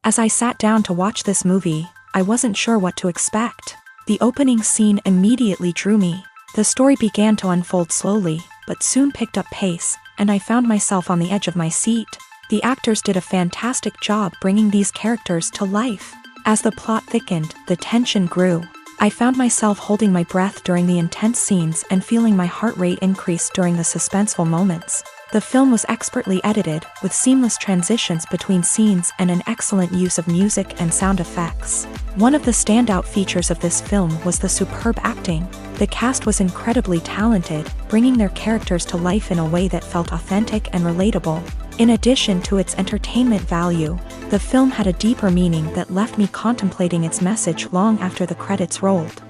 As I sat down to watch this movie, I wasn't sure what to expect. The opening scene immediately drew me. The story began to unfold slowly, but soon picked up pace, and I found myself on the edge of my seat. The actors did a fantastic job bringing these characters to life. As the plot thickened, the tension grew. I found myself holding my breath during the intense scenes and feeling my heart rate increase during the suspenseful moments. The film was expertly edited, with seamless transitions between scenes and an excellent use of music and sound effects. One of the standout features of this film was the superb acting. The cast was incredibly talented, bringing their characters to life in a way that felt authentic and relatable. In addition to its entertainment value, the film had a deeper meaning that left me contemplating its message long after the credits rolled.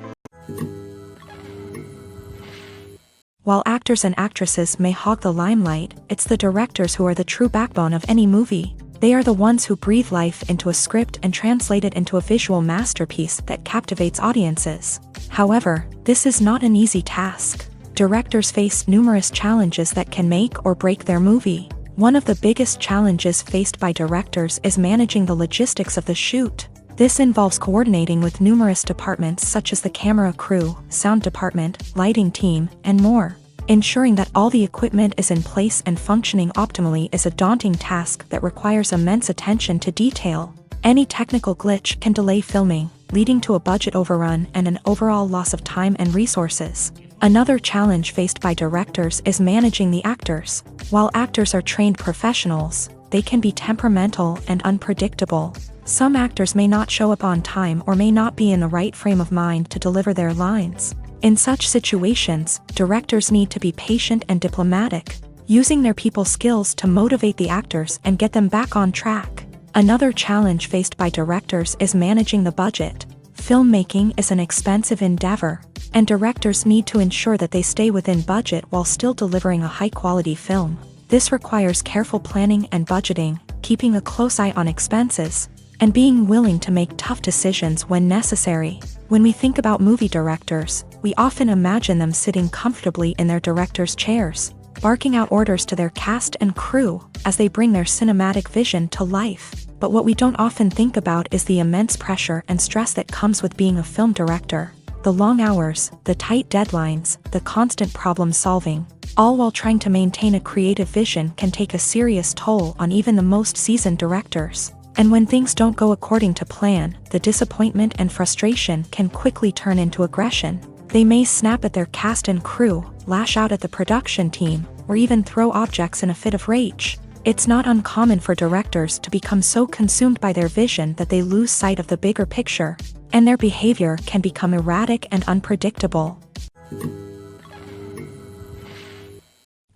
While actors and actresses may hog the limelight, it's the directors who are the true backbone of any movie. They are the ones who breathe life into a script and translate it into a visual masterpiece that captivates audiences. However, this is not an easy task. Directors face numerous challenges that can make or break their movie. One of the biggest challenges faced by directors is managing the logistics of the shoot. This involves coordinating with numerous departments such as the camera crew, sound department, lighting team, and more. Ensuring that all the equipment is in place and functioning optimally is a daunting task that requires immense attention to detail. Any technical glitch can delay filming, leading to a budget overrun and an overall loss of time and resources. Another challenge faced by directors is managing the actors. While actors are trained professionals, they can be temperamental and unpredictable. Some actors may not show up on time or may not be in the right frame of mind to deliver their lines. In such situations, directors need to be patient and diplomatic, using their people skills to motivate the actors and get them back on track. Another challenge faced by directors is managing the budget. Filmmaking is an expensive endeavor, and directors need to ensure that they stay within budget while still delivering a high-quality film. This requires careful planning and budgeting, keeping a close eye on expenses, and being willing to make tough decisions when necessary. When we think about movie directors, we often imagine them sitting comfortably in their director's chairs, barking out orders to their cast and crew as they bring their cinematic vision to life. But what we don't often think about is the immense pressure and stress that comes with being a film director. The long hours, the tight deadlines, the constant problem solving, all while trying to maintain a creative vision can take a serious toll on even the most seasoned directors. And when things don't go according to plan, the disappointment and frustration can quickly turn into aggression. They may snap at their cast and crew, lash out at the production team, or even throw objects in a fit of rage. It's not uncommon for directors to become so consumed by their vision that they lose sight of the bigger picture, and their behavior can become erratic and unpredictable.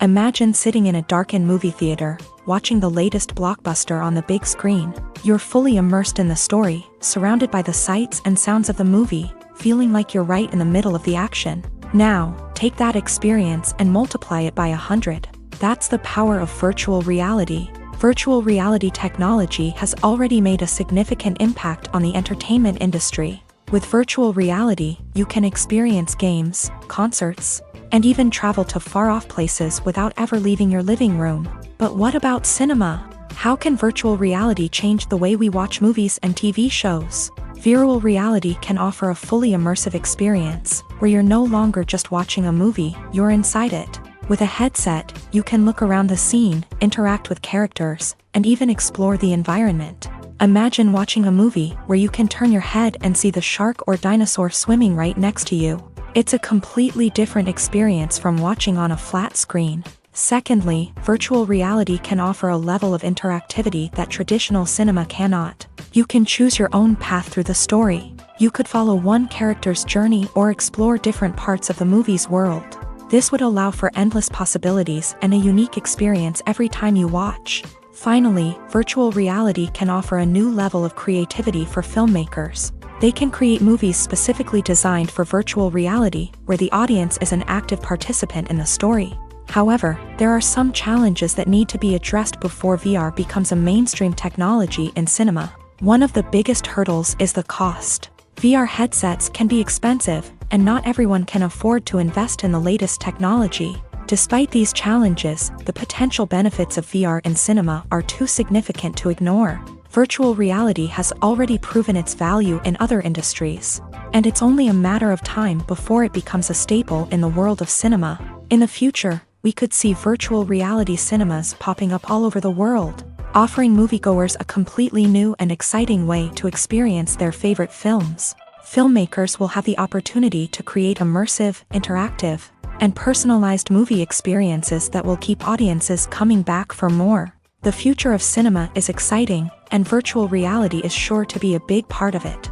Imagine sitting in a darkened movie theater, watching the latest blockbuster on the big screen. You're fully immersed in the story, surrounded by the sights and sounds of the movie, feeling like you're right in the middle of the action. Now, take that experience and multiply it by 100. That's the power of virtual reality. Virtual reality technology has already made a significant impact on the entertainment industry. With virtual reality, you can experience games, concerts, and even travel to far-off places without ever leaving your living room. But what about cinema? How can virtual reality change the way we watch movies and TV shows? Virtual reality can offer a fully immersive experience, where you're no longer just watching a movie, you're inside it. With a headset, you can look around the scene, interact with characters, and even explore the environment. Imagine watching a movie where you can turn your head and see the shark or dinosaur swimming right next to you. It's a completely different experience from watching on a flat screen. Secondly, virtual reality can offer a level of interactivity that traditional cinema cannot. You can choose your own path through the story. You could follow one character's journey or explore different parts of the movie's world. This would allow for endless possibilities and a unique experience every time you watch. Finally, virtual reality can offer a new level of creativity for filmmakers. They can create movies specifically designed for virtual reality, where the audience is an active participant in the story. However, there are some challenges that need to be addressed before VR becomes a mainstream technology in cinema. One of the biggest hurdles is the cost. VR headsets can be expensive, and not everyone can afford to invest in the latest technology. Despite these challenges, the potential benefits of VR in cinema are too significant to ignore. Virtual reality has already proven its value in other industries, and it's only a matter of time before it becomes a staple in the world of cinema. In the future, we could see virtual reality cinemas popping up all over the world, offering moviegoers a completely new and exciting way to experience their favorite films. Filmmakers will have the opportunity to create immersive, interactive, and personalized movie experiences that will keep audiences coming back for more. The future of cinema is exciting, and virtual reality is sure to be a big part of it.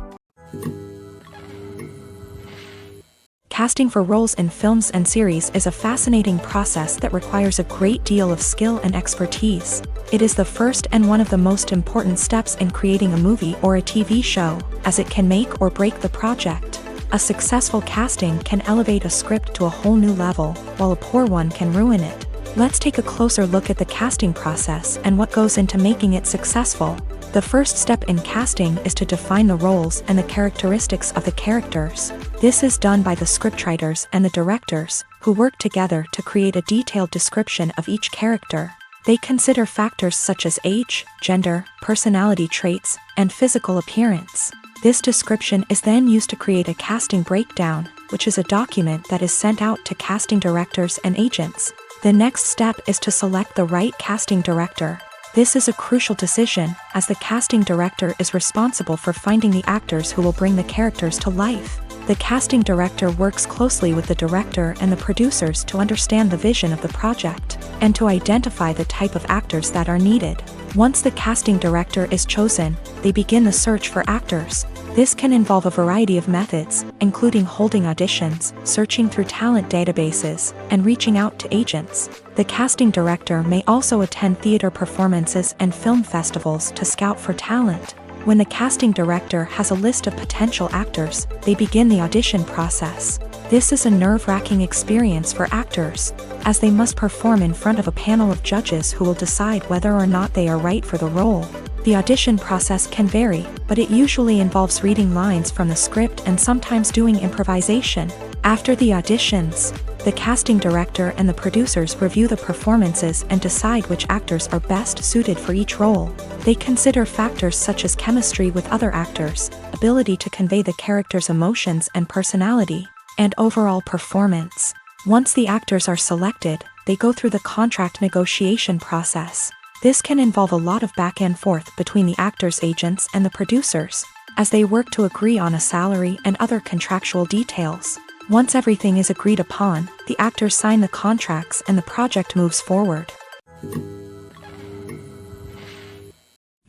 Casting for roles in films and series is a fascinating process that requires a great deal of skill and expertise. It is the first and one of the most important steps in creating a movie or a TV show, as it can make or break the project. A successful casting can elevate a script to a whole new level, while a poor one can ruin it. Let's take a closer look at the casting process and what goes into making it successful. The first step in casting is to define the roles and the characteristics of the characters. This is done by the scriptwriters and the directors, who work together to create a detailed description of each character. They consider factors such as age, gender, personality traits, and physical appearance. This description is then used to create a casting breakdown, which is a document that is sent out to casting directors and agents. The next step is to select the right casting director. This is a crucial decision, as the casting director is responsible for finding the actors who will bring the characters to life. The casting director works closely with the director and the producers to understand the vision of the project, and to identify the type of actors that are needed. Once the casting director is chosen, they begin the search for actors. This can involve a variety of methods, including holding auditions, searching through talent databases, and reaching out to agents. The casting director may also attend theater performances and film festivals to scout for talent. When the casting director has a list of potential actors, they begin the audition process. This is a nerve-wracking experience for actors, as they must perform in front of a panel of judges who will decide whether or not they are right for the role. The audition process can vary, but it usually involves reading lines from the script and sometimes doing improvisation. After the auditions, the casting director and the producers review the performances and decide which actors are best suited for each role. They consider factors such as chemistry with other actors, ability to convey the character's emotions and personality, and overall performance. Once the actors are selected, they go through the contract negotiation process. This can involve a lot of back and forth between the actors' agents and the producers, as they work to agree on a salary and other contractual details. Once everything is agreed upon, the actors sign the contracts and the project moves forward.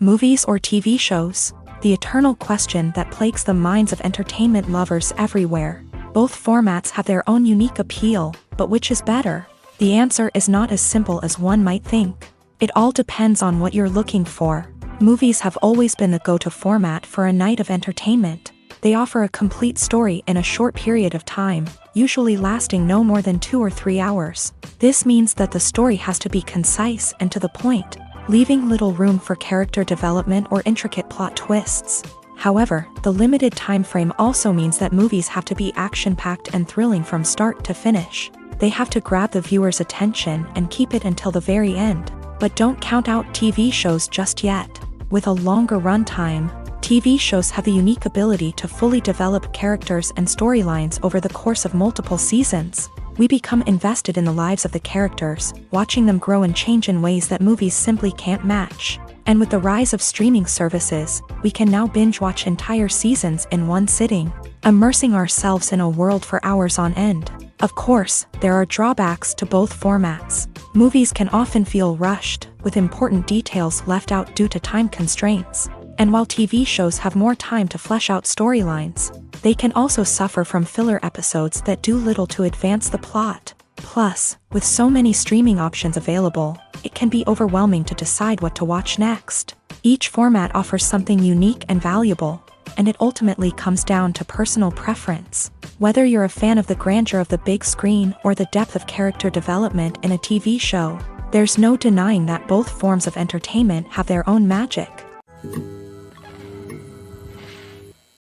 Movies or TV shows? The eternal question that plagues the minds of entertainment lovers everywhere. Both formats have their own unique appeal, but which is better? The answer is not as simple as one might think. It all depends on what you're looking for. Movies have always been the go-to format for a night of entertainment. They offer a complete story in a short period of time, usually lasting no more than 2 or 3 hours. This means that the story has to be concise and to the point, leaving little room for character development or intricate plot twists. However, the limited time frame also means that movies have to be action-packed and thrilling from start to finish. They have to grab the viewer's attention and keep it until the very end. But don't count out TV shows just yet. With a longer runtime, TV shows have the unique ability to fully develop characters and storylines over the course of multiple seasons. We become invested in the lives of the characters, watching them grow and change in ways that movies simply can't match. And with the rise of streaming services, we can now binge-watch entire seasons in one sitting, immersing ourselves in a world for hours on end. Of course, there are drawbacks to both formats. Movies can often feel rushed, with important details left out due to time constraints. And while TV shows have more time to flesh out storylines, they can also suffer from filler episodes that do little to advance the plot. Plus, with so many streaming options available, it can be overwhelming to decide what to watch next. Each format offers something unique and valuable, and it ultimately comes down to personal preference. Whether you're a fan of the grandeur of the big screen or the depth of character development in a TV show, there's no denying that both forms of entertainment have their own magic.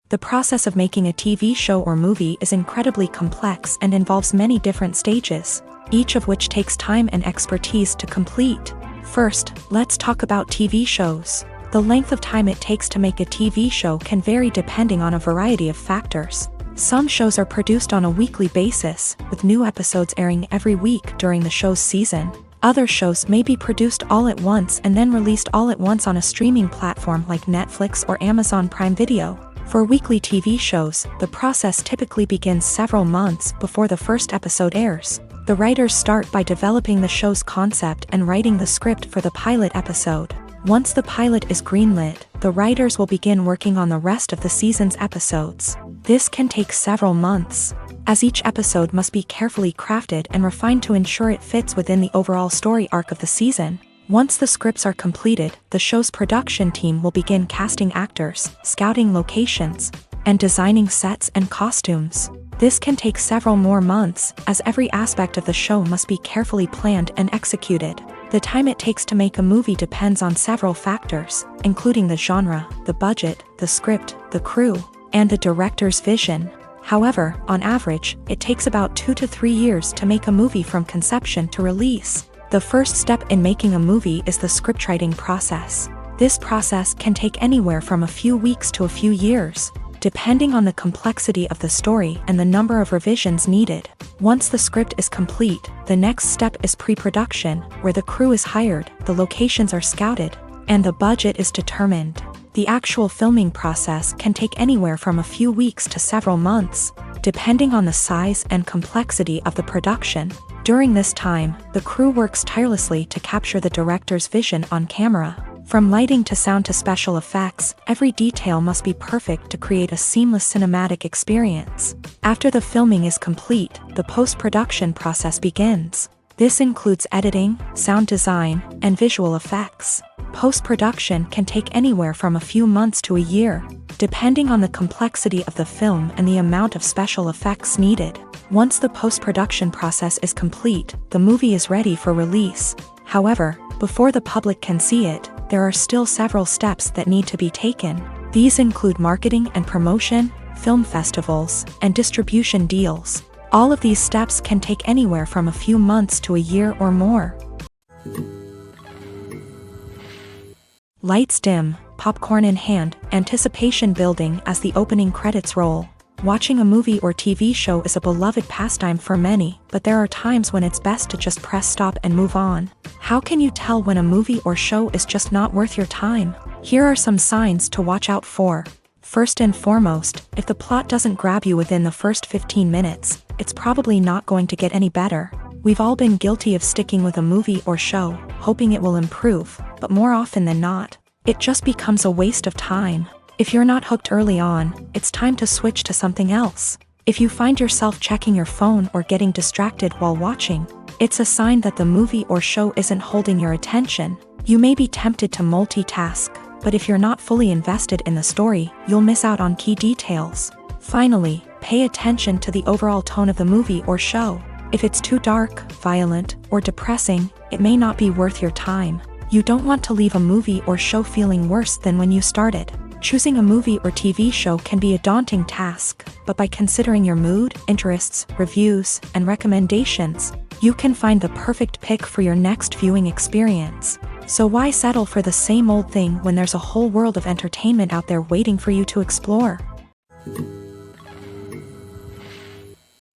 The process of making a TV show or movie is incredibly complex and involves many different stages, each of which takes time and expertise to complete. First, let's talk about TV shows. The length of time it takes to make a TV show can vary depending on a variety of factors. Some shows are produced on a weekly basis, with new episodes airing every week during the show's season. Other shows may be produced all at once and then released all at once on a streaming platform like Netflix or Amazon Prime Video. For weekly TV shows, the process typically begins several months before the first episode airs. The writers start by developing the show's concept and writing the script for the pilot episode. Once the pilot is greenlit, the writers will begin working on the rest of the season's episodes. This can take several months, as each episode must be carefully crafted and refined to ensure it fits within the overall story arc of the season. Once the scripts are completed, the show's production team will begin casting actors, scouting locations, and designing sets and costumes. This can take several more months, as every aspect of the show must be carefully planned and executed. The time it takes to make a movie depends on several factors, including the genre, the budget, the script, the crew, and the director's vision. However, on average, it takes about 2 to 3 years to make a movie from conception to release. The first step in making a movie is the scriptwriting process. This process can take anywhere from a few weeks to a few years, depending on the complexity of the story and the number of revisions needed. Once the script is complete, the next step is pre-production, where the crew is hired, the locations are scouted, and the budget is determined. The actual filming process can take anywhere from a few weeks to several months, depending on the size and complexity of the production. During this time, the crew works tirelessly to capture the director's vision on camera. From lighting to sound to special effects, every detail must be perfect to create a seamless cinematic experience. After the filming is complete, the post-production process begins. This includes editing, sound design, and visual effects. Post-production can take anywhere from a few months to a year, depending on the complexity of the film and the amount of special effects needed. Once the post-production process is complete, the movie is ready for release. However, before the public can see it, there are still several steps that need to be taken. These include marketing and promotion, film festivals, and distribution deals. All of these steps can take anywhere from a few months to a year or more. Lights dim, popcorn in hand, anticipation building as the opening credits roll. Watching a movie or TV show is a beloved pastime for many, but there are times when it's best to just press stop and move on. How can you tell when a movie or show is just not worth your time? Here are some signs to watch out for. First and foremost, if the plot doesn't grab you within the first 15 minutes, it's probably not going to get any better. We've all been guilty of sticking with a movie or show, hoping it will improve, but more often than not, it just becomes a waste of time. If you're not hooked early on, it's time to switch to something else. If you find yourself checking your phone or getting distracted while watching, it's a sign that the movie or show isn't holding your attention. You may be tempted to multitask, but if you're not fully invested in the story, you'll miss out on key details. Finally, pay attention to the overall tone of the movie or show. If it's too dark, violent, or depressing, it may not be worth your time. You don't want to leave a movie or show feeling worse than when you started. Choosing a movie or TV show can be a daunting task, but by considering your mood, interests, reviews, and recommendations, you can find the perfect pick for your next viewing experience. So why settle for the same old thing when there's a whole world of entertainment out there waiting for you to explore?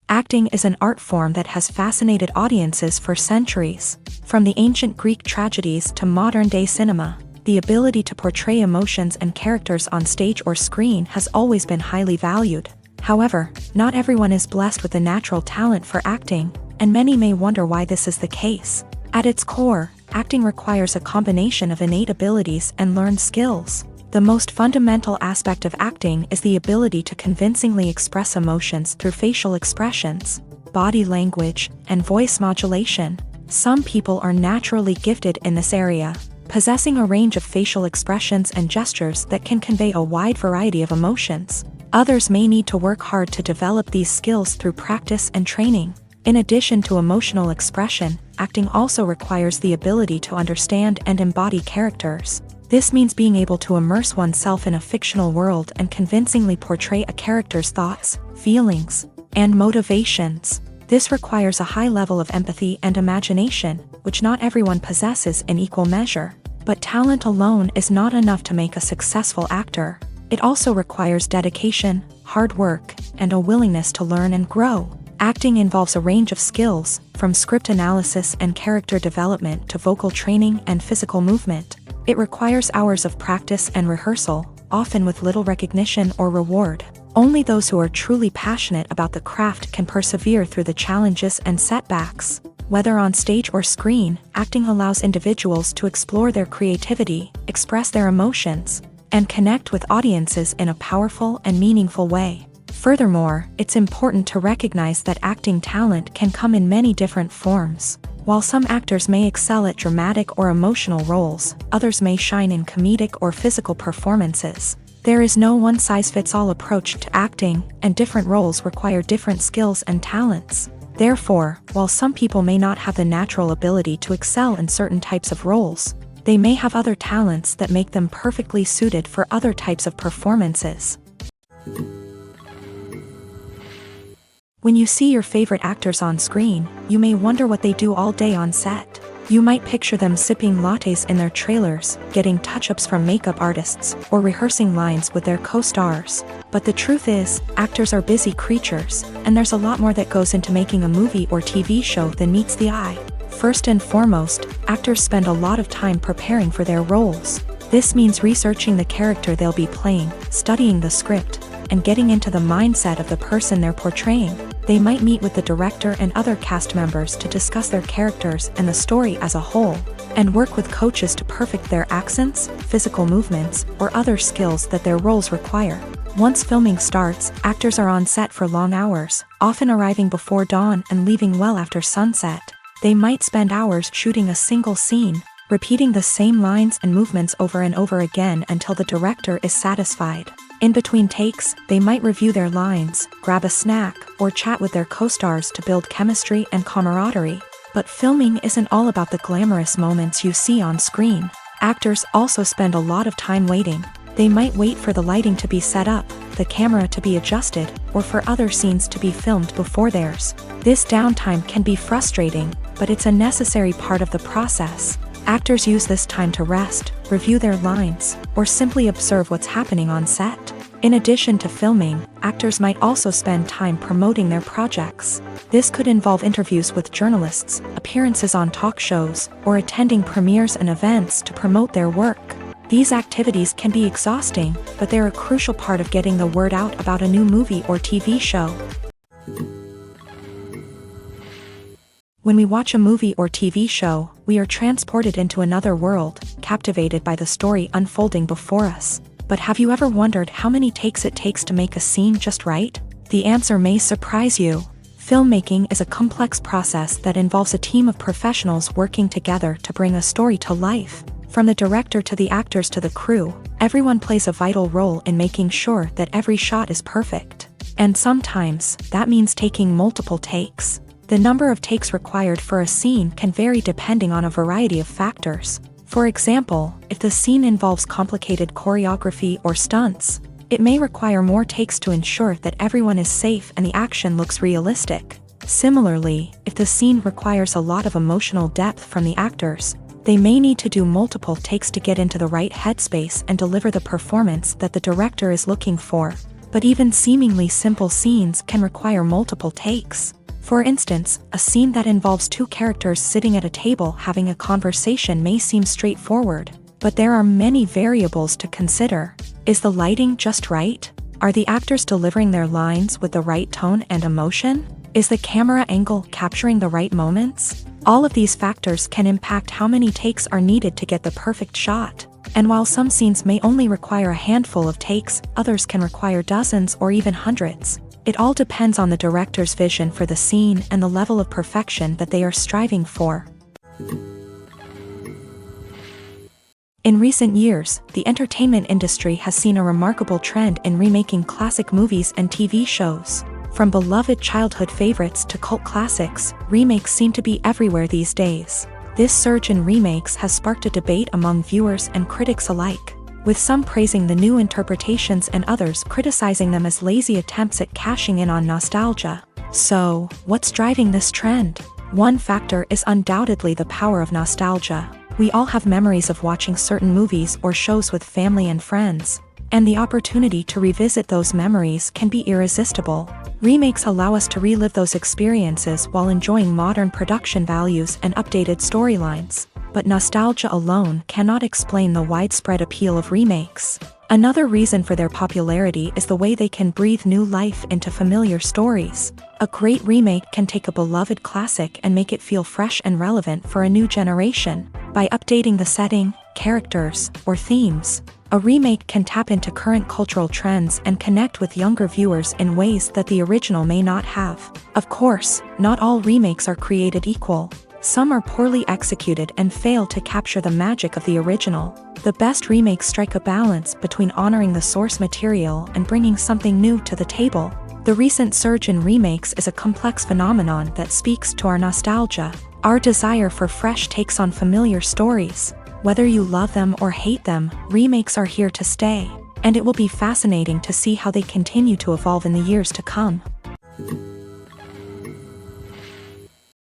Acting is an art form that has fascinated audiences for centuries. From the ancient Greek tragedies to modern-day cinema, the ability to portray emotions and characters on stage or screen has always been highly valued. However, not everyone is blessed with the natural talent for acting, and many may wonder why this is the case. At its core, acting requires a combination of innate abilities and learned skills. The most fundamental aspect of acting is the ability to convincingly express emotions through facial expressions, body language, and voice modulation. Some people are naturally gifted in this area, possessing a range of facial expressions and gestures that can convey a wide variety of emotions. Others may need to work hard to develop these skills through practice and training. In addition to emotional expression, acting also requires the ability to understand and embody characters. This means being able to immerse oneself in a fictional world and convincingly portray a character's thoughts, feelings, and motivations. This requires a high level of empathy and imagination, which not everyone possesses in equal measure. But talent alone is not enough to make a successful actor. It also requires dedication, hard work, and a willingness to learn and grow. Acting involves a range of skills, from script analysis and character development to vocal training and physical movement. It requires hours of practice and rehearsal, often with little recognition or reward. Only those who are truly passionate about the craft can persevere through the challenges and setbacks. Whether on stage or screen, acting allows individuals to explore their creativity, express their emotions, and connect with audiences in a powerful and meaningful way. Furthermore, it's important to recognize that acting talent can come in many different forms. While some actors may excel at dramatic or emotional roles, others may shine in comedic or physical performances. There is no one-size-fits-all approach to acting, and different roles require different skills and talents. Therefore, while some people may not have the natural ability to excel in certain types of roles, they may have other talents that make them perfectly suited for other types of performances. When you see your favorite actors on screen, you may wonder what they do all day on set. You might picture them sipping lattes in their trailers, getting touch-ups from makeup artists, or rehearsing lines with their co-stars. But the truth is, actors are busy creatures, and there's a lot more that goes into making a movie or TV show than meets the eye. First and foremost, actors spend a lot of time preparing for their roles. This means researching the character they'll be playing, studying the script, and getting into the mindset of the person they're portraying. They might meet with the director and other cast members to discuss their characters and the story as a whole, and work with coaches to perfect their accents, physical movements, or other skills that their roles require. Once filming starts, actors are on set for long hours, often arriving before dawn and leaving well after sunset. They might spend hours shooting a single scene, repeating the same lines and movements over and over again until the director is satisfied. In between takes, they might review their lines, grab a snack, or chat with their co-stars to build chemistry and camaraderie. But filming isn't all about the glamorous moments you see on screen. Actors also spend a lot of time waiting. They might wait for the lighting to be set up, the camera to be adjusted, or for other scenes to be filmed before theirs. This downtime can be frustrating, but it's a necessary part of the process. Actors use this time to rest, review their lines, or simply observe what's happening on set. In addition to filming, actors might also spend time promoting their projects. This could involve interviews with journalists, appearances on talk shows, or attending premieres and events to promote their work. These activities can be exhausting, but they're a crucial part of getting the word out about a new movie or TV show. When we watch a movie or TV show, we are transported into another world, captivated by the story unfolding before us. But have you ever wondered how many takes it takes to make a scene just right? The answer may surprise you. Filmmaking is a complex process that involves a team of professionals working together to bring a story to life. From the director to the actors to the crew, everyone plays a vital role in making sure that every shot is perfect. And sometimes, that means taking multiple takes. The number of takes required for a scene can vary depending on a variety of factors. For example, if the scene involves complicated choreography or stunts, it may require more takes to ensure that everyone is safe and the action looks realistic. Similarly, if the scene requires a lot of emotional depth from the actors, they may need to do multiple takes to get into the right headspace and deliver the performance that the director is looking for. But even seemingly simple scenes can require multiple takes. For instance, a scene that involves two characters sitting at a table having a conversation may seem straightforward. But there are many variables to consider. Is the lighting just right? Are the actors delivering their lines with the right tone and emotion? Is the camera angle capturing the right moments? All of these factors can impact how many takes are needed to get the perfect shot. And while some scenes may only require a handful of takes, others can require dozens or even hundreds. It all depends on the director's vision for the scene and the level of perfection that they are striving for. In recent years, the entertainment industry has seen a remarkable trend in remaking classic movies and TV shows. From beloved childhood favorites to cult classics, remakes seem to be everywhere these days. This surge in remakes has sparked a debate among viewers and critics alike, with some praising the new interpretations and others criticizing them as lazy attempts at cashing in on nostalgia. So, what's driving this trend? One factor is undoubtedly the power of nostalgia. We all have memories of watching certain movies or shows with family and friends, and the opportunity to revisit those memories can be irresistible. Remakes allow us to relive those experiences while enjoying modern production values and updated storylines. But nostalgia alone cannot explain the widespread appeal of remakes. Another reason for their popularity is the way they can breathe new life into familiar stories. A great remake can take a beloved classic and make it feel fresh and relevant for a new generation. By updating the setting, characters, or themes, a remake can tap into current cultural trends and connect with younger viewers in ways that the original may not have. Of course, not all remakes are created equal. Some are poorly executed and fail to capture the magic of the original. The best remakes strike a balance between honoring the source material and bringing something new to the table. The recent surge in remakes is a complex phenomenon that speaks to our nostalgia, our desire for fresh takes on familiar stories. Whether you love them or hate them, remakes are here to stay, and it will be fascinating to see how they continue to evolve in the years to come.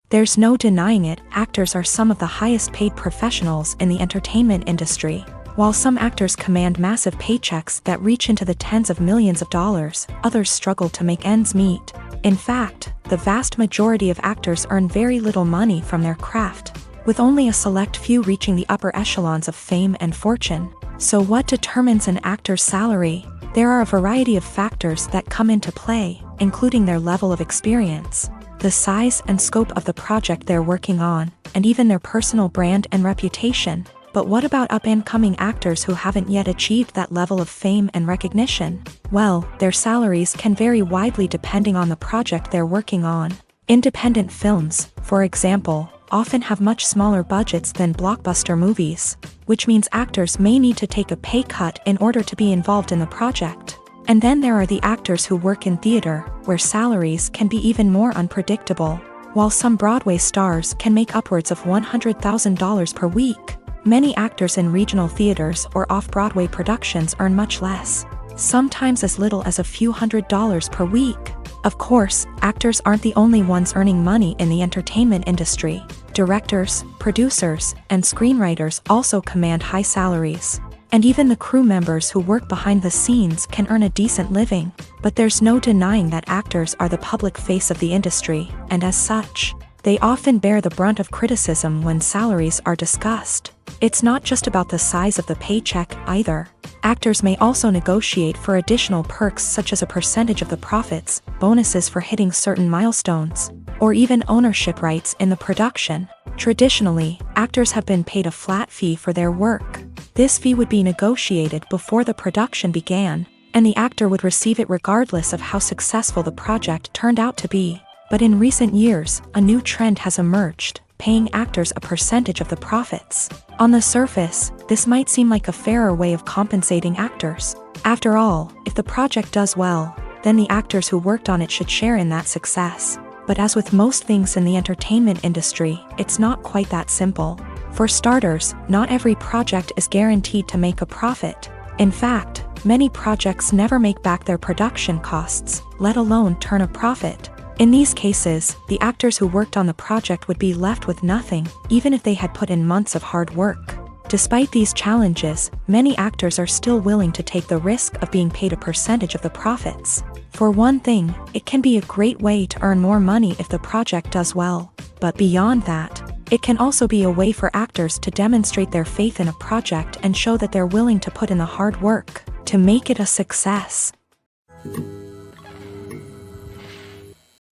There's no denying it, actors are some of the highest paid professionals in the entertainment industry. While some actors command massive paychecks that reach into the tens of millions of dollars, others struggle to make ends meet. In fact, the vast majority of actors earn very little money from their craft, with only a select few reaching the upper echelons of fame and fortune. So what determines an actor's salary? There are a variety of factors that come into play, including their level of experience, the size and scope of the project they're working on, and even their personal brand and reputation. But what about up-and-coming actors who haven't yet achieved that level of fame and recognition? Well, their salaries can vary widely depending on the project they're working on. Independent films, for example, often have much smaller budgets than blockbuster movies, which means actors may need to take a pay cut in order to be involved in the project. And then there are the actors who work in theater, where salaries can be even more unpredictable. While some Broadway stars can make upwards of $100,000 per week, many actors in regional theaters or off-Broadway productions earn much less, sometimes as little as a few $100s per week. Of course, actors aren't the only ones earning money in the entertainment industry. Directors, producers, and screenwriters also command high salaries. And even the crew members who work behind the scenes can earn a decent living. But there's no denying that actors are the public face of the industry, and as such, they often bear the brunt of criticism when salaries are discussed. It's not just about the size of the paycheck, either. Actors may also negotiate for additional perks such as a percentage of the profits, bonuses for hitting certain milestones, or even ownership rights in the production. Traditionally, actors have been paid a flat fee for their work. This fee would be negotiated before the production began, and the actor would receive it regardless of how successful the project turned out to be. But in recent years, a new trend has emerged, paying actors a percentage of the profits. On the surface, this might seem like a fairer way of compensating actors. After all, if the project does well, then the actors who worked on it should share in that success. But as with most things in the entertainment industry, it's not quite that simple. For starters, not every project is guaranteed to make a profit. In fact, many projects never make back their production costs, let alone turn a profit. In these cases, the actors who worked on the project would be left with nothing, even if they had put in months of hard work. Despite these challenges, many actors are still willing to take the risk of being paid a percentage of the profits. For one thing, it can be a great way to earn more money if the project does well. But beyond that, It can also be a way for actors to demonstrate their faith in a project and show that they're willing to put in the hard work to make it a success.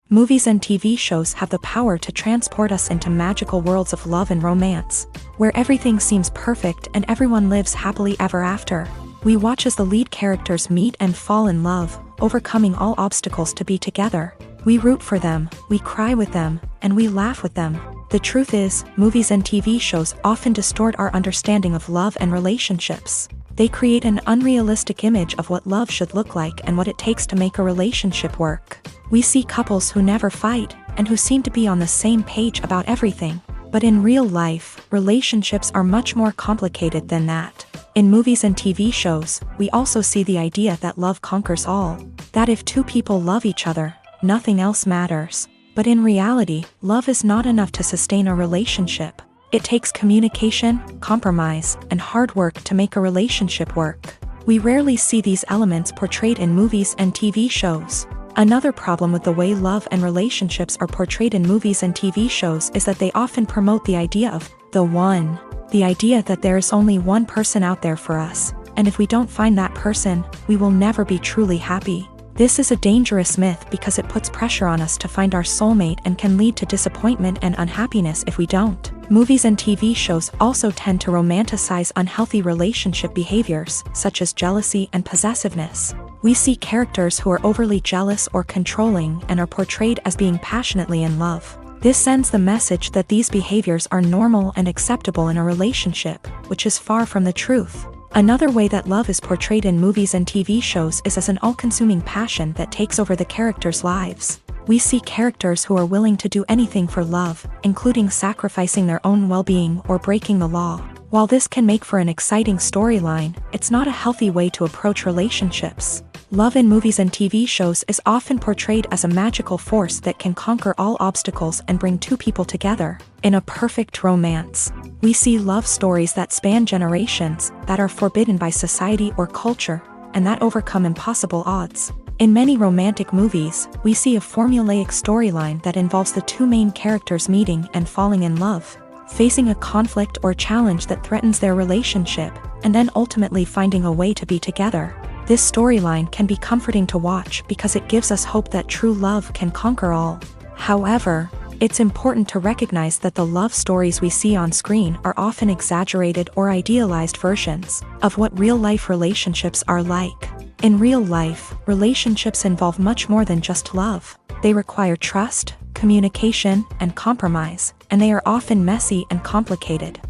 Movies and TV shows have the power to transport us into magical worlds of love and romance, where everything seems perfect and everyone lives happily ever after. We watch as the lead characters meet and fall in love, overcoming all obstacles to be together. We root for them, we cry with them, and we laugh with them. The truth is, movies and TV shows often distort our understanding of love and relationships. They create an unrealistic image of what love should look like and what it takes to make a relationship work. We see couples who never fight, and who seem to be on the same page about everything. But in real life, relationships are much more complicated than that. In movies and TV shows, we also see the idea that love conquers all. That if two people love each other, nothing else matters. But in reality, love is not enough to sustain a relationship. It takes communication, compromise, and hard work to make a relationship work. We rarely see these elements portrayed in movies and TV shows. Another problem with the way love and relationships are portrayed in movies and TV shows is that they often promote the idea of the one. The idea that there is only one person out there for us, and if we don't find that person, we will never be truly happy. This is a dangerous myth because it puts pressure on us to find our soulmate and can lead to disappointment and unhappiness if we don't. Movies and TV shows also tend to romanticize unhealthy relationship behaviors, such as jealousy and possessiveness. We see characters who are overly jealous or controlling and are portrayed as being passionately in love. This sends the message that these behaviors are normal and acceptable in a relationship, which is far from the truth. Another way that love is portrayed in movies and TV shows is as an all-consuming passion that takes over the characters' lives. We see characters who are willing to do anything for love, including sacrificing their own well-being or breaking the law. While this can make for an exciting storyline, it's not a healthy way to approach relationships. Love in movies and TV shows is often portrayed as a magical force that can conquer all obstacles and bring two people together in a perfect romance. We see love stories that span generations, that are forbidden by society or culture, and that overcome impossible odds. In many romantic movies, we see a formulaic storyline that involves the two main characters meeting and falling in love, facing a conflict or challenge that threatens their relationship, and then ultimately finding a way to be together. This storyline can be comforting to watch because it gives us hope that true love can conquer all. However, it's important to recognize that the love stories we see on screen are often exaggerated or idealized versions of what real-life relationships are like. In real life, relationships involve much more than just love. They require trust, communication, and compromise, and they are often messy and complicated.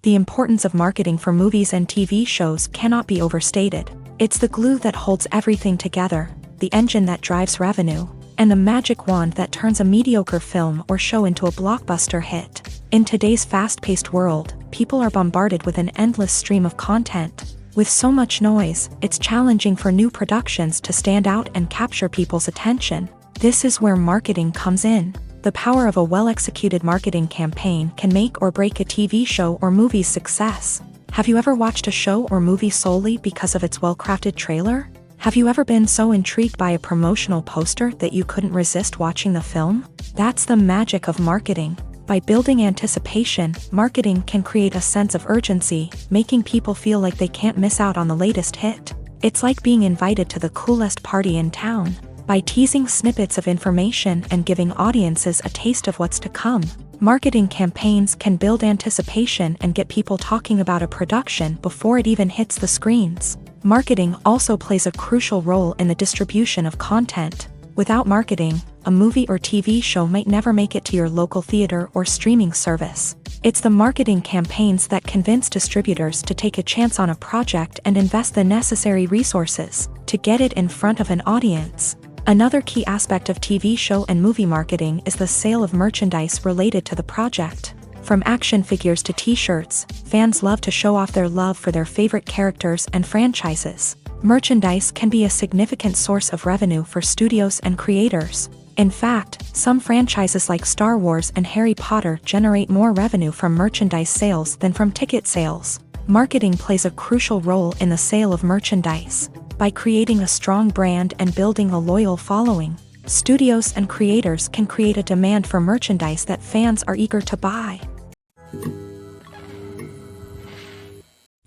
The importance of marketing for movies and TV shows cannot be overstated. It's the glue that holds everything together, the engine that drives revenue, and the magic wand that turns a mediocre film or show into a blockbuster hit. In today's fast-paced world, people are bombarded with an endless stream of content. With so much noise, it's challenging for new productions to stand out and capture people's attention. This is where marketing comes in. The power of a well-executed marketing campaign can make or break a TV show or movie's success. Have you ever watched a show or movie solely because of its well-crafted trailer? Have you ever been so intrigued by a promotional poster that you couldn't resist watching the film? That's the magic of marketing. By building anticipation, marketing can create a sense of urgency, making people feel like they can't miss out on the latest hit. It's like being invited to the coolest party in town. By teasing snippets of information and giving audiences a taste of what's to come, marketing campaigns can build anticipation and get people talking about a production before it even hits the screens. Marketing also plays a crucial role in the distribution of content. Without marketing, a movie or TV show might never make it to your local theater or streaming service. It's the marketing campaigns that convince distributors to take a chance on a project and invest the necessary resources to get it in front of an audience. Another key aspect of TV show and movie marketing is the sale of merchandise related to the project. From action figures to t-shirts, fans love to show off their love for their favorite characters and franchises. Merchandise can be a significant source of revenue for studios and creators. In fact, some franchises like Star Wars and Harry Potter generate more revenue from merchandise sales than from ticket sales. Marketing plays a crucial role in the sale of merchandise. By creating a strong brand and building a loyal following, studios and creators can create a demand for merchandise that fans are eager to buy.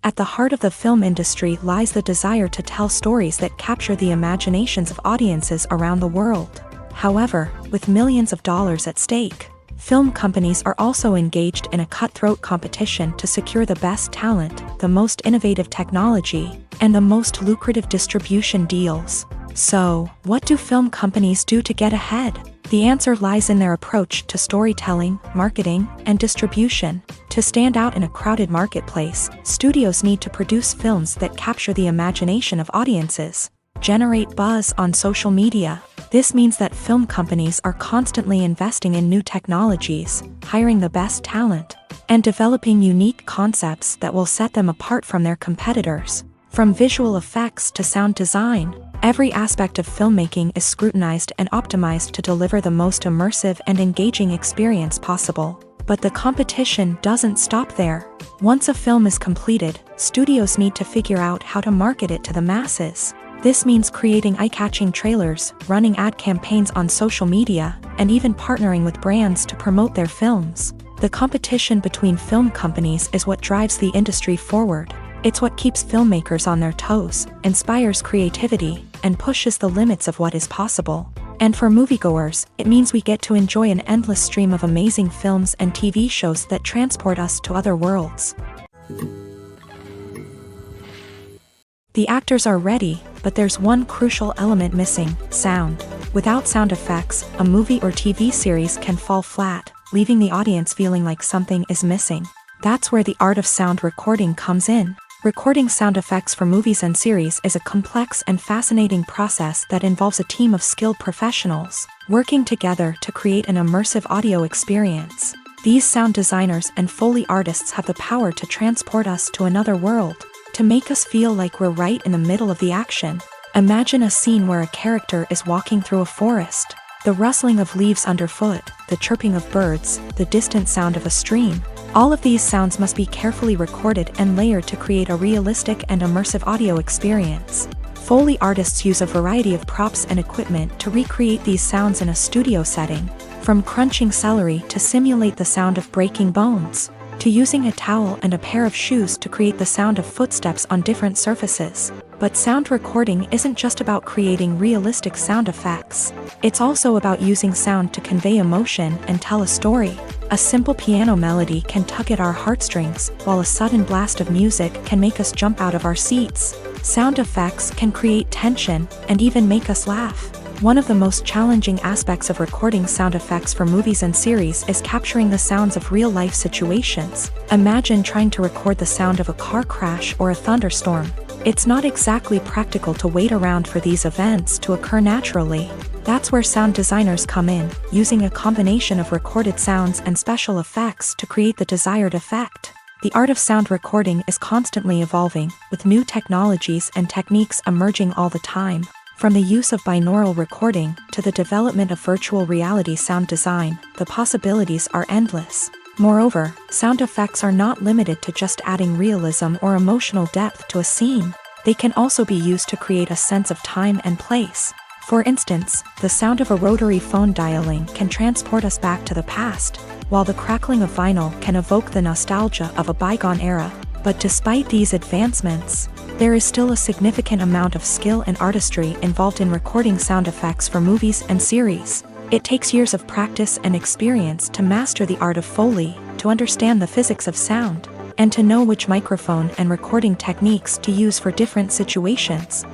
At the heart of the film industry lies the desire to tell stories that capture the imaginations of audiences around the world. However, with millions of dollars at stake, film companies are also engaged in a cutthroat competition to secure the best talent, the most innovative technology, and the most lucrative distribution deals. So, what do film companies do to get ahead? The answer lies in their approach to storytelling, marketing, and distribution. To stand out in a crowded marketplace, studios need to produce films that capture the imagination of audiences, generate buzz on social media. This means that film companies are constantly investing in new technologies, hiring the best talent, and developing unique concepts that will set them apart from their competitors. From visual effects to sound design, every aspect of filmmaking is scrutinized and optimized to deliver the most immersive and engaging experience possible. But the competition doesn't stop there. Once a film is completed, studios need to figure out how to market it to the masses. This means creating eye-catching trailers, running ad campaigns on social media, and even partnering with brands to promote their films. The competition between film companies is what drives the industry forward. It's what keeps filmmakers on their toes, inspires creativity, and pushes the limits of what is possible. And for moviegoers, it means we get to enjoy an endless stream of amazing films and TV shows that transport us to other worlds. The actors are ready, but there's one crucial element missing: sound. Without sound effects, a movie or TV series can fall flat, leaving the audience feeling like something is missing. That's where the art of sound recording comes in. Recording sound effects for movies and series is a complex and fascinating process that involves a team of skilled professionals working together to create an immersive audio experience. These sound designers and Foley artists have the power to transport us to another world, to make us feel like we're right in the middle of the action. Imagine a scene where a character is walking through a forest. The rustling of leaves underfoot, the chirping of birds, the distant sound of a stream. All of these sounds must be carefully recorded and layered to create a realistic and immersive audio experience. Foley artists use a variety of props and equipment to recreate these sounds in a studio setting, from crunching celery to simulate the sound of breaking bones, to using a towel and a pair of shoes to create the sound of footsteps on different surfaces. But sound recording isn't just about creating realistic sound effects. It's also about using sound to convey emotion and tell a story. A simple piano melody can tug at our heartstrings, while a sudden blast of music can make us jump out of our seats. Sound effects can create tension and even make us laugh. One of the most challenging aspects of recording sound effects for movies and series is capturing the sounds of real-life situations. Imagine trying to record the sound of a car crash or a thunderstorm. It's not exactly practical to wait around for these events to occur naturally. That's where sound designers come in, using a combination of recorded sounds and special effects to create the desired effect. The art of sound recording is constantly evolving, with new technologies and techniques emerging all the time. From the use of binaural recording to the development of virtual reality sound design, the possibilities are endless. Moreover, sound effects are not limited to just adding realism or emotional depth to a scene. They can also be used to create a sense of time and place. For instance, the sound of a rotary phone dialing can transport us back to the past, while the crackling of vinyl can evoke the nostalgia of a bygone era. But despite these advancements, there is still a significant amount of skill and artistry involved in recording sound effects for movies and series. It takes years of practice and experience to master the art of Foley, to understand the physics of sound, and to know which microphone and recording techniques to use for different situations.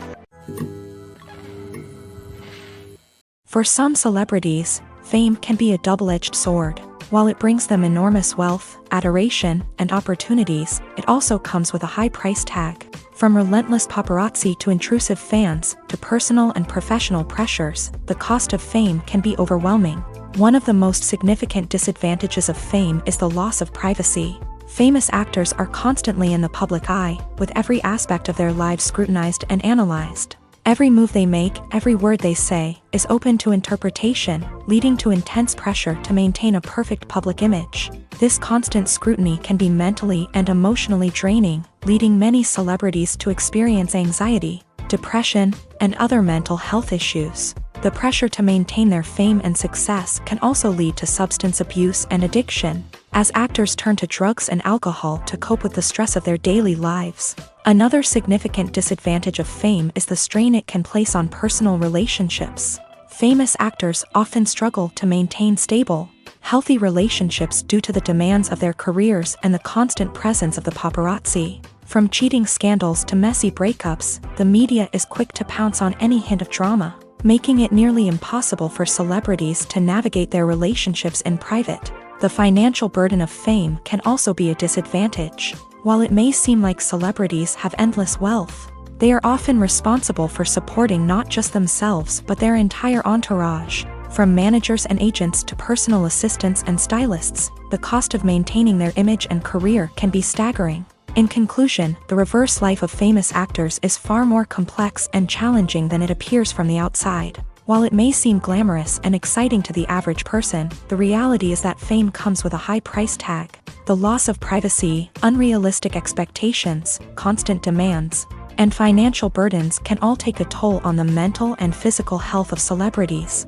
For some celebrities, fame can be a double-edged sword. While it brings them enormous wealth, adoration, and opportunities, it also comes with a high price tag. From relentless paparazzi to intrusive fans, to personal and professional pressures, the cost of fame can be overwhelming. One of the most significant disadvantages of fame is the loss of privacy. Famous actors are constantly in the public eye, with every aspect of their lives scrutinized and analyzed. Every move they make, every word they say, is open to interpretation, leading to intense pressure to maintain a perfect public image. This constant scrutiny can be mentally and emotionally draining, leading many celebrities to experience anxiety, depression, and other mental health issues. The pressure to maintain their fame and success can also lead to substance abuse and addiction, as actors turn to drugs and alcohol to cope with the stress of their daily lives. Another significant disadvantage of fame is the strain it can place on personal relationships. Famous actors often struggle to maintain stable, healthy relationships due to the demands of their careers and the constant presence of the paparazzi. From cheating scandals to messy breakups, the media is quick to pounce on any hint of drama, making it nearly impossible for celebrities to navigate their relationships in private. The financial burden of fame can also be a disadvantage. While it may seem like celebrities have endless wealth, they are often responsible for supporting not just themselves but their entire entourage. From managers and agents to personal assistants and stylists, the cost of maintaining their image and career can be staggering. In conclusion, the reverse life of famous actors is far more complex and challenging than it appears from the outside. While it may seem glamorous and exciting to the average person, the reality is that fame comes with a high price tag. The loss of privacy, unrealistic expectations, constant demands, and financial burdens can all take a toll on the mental and physical health of celebrities.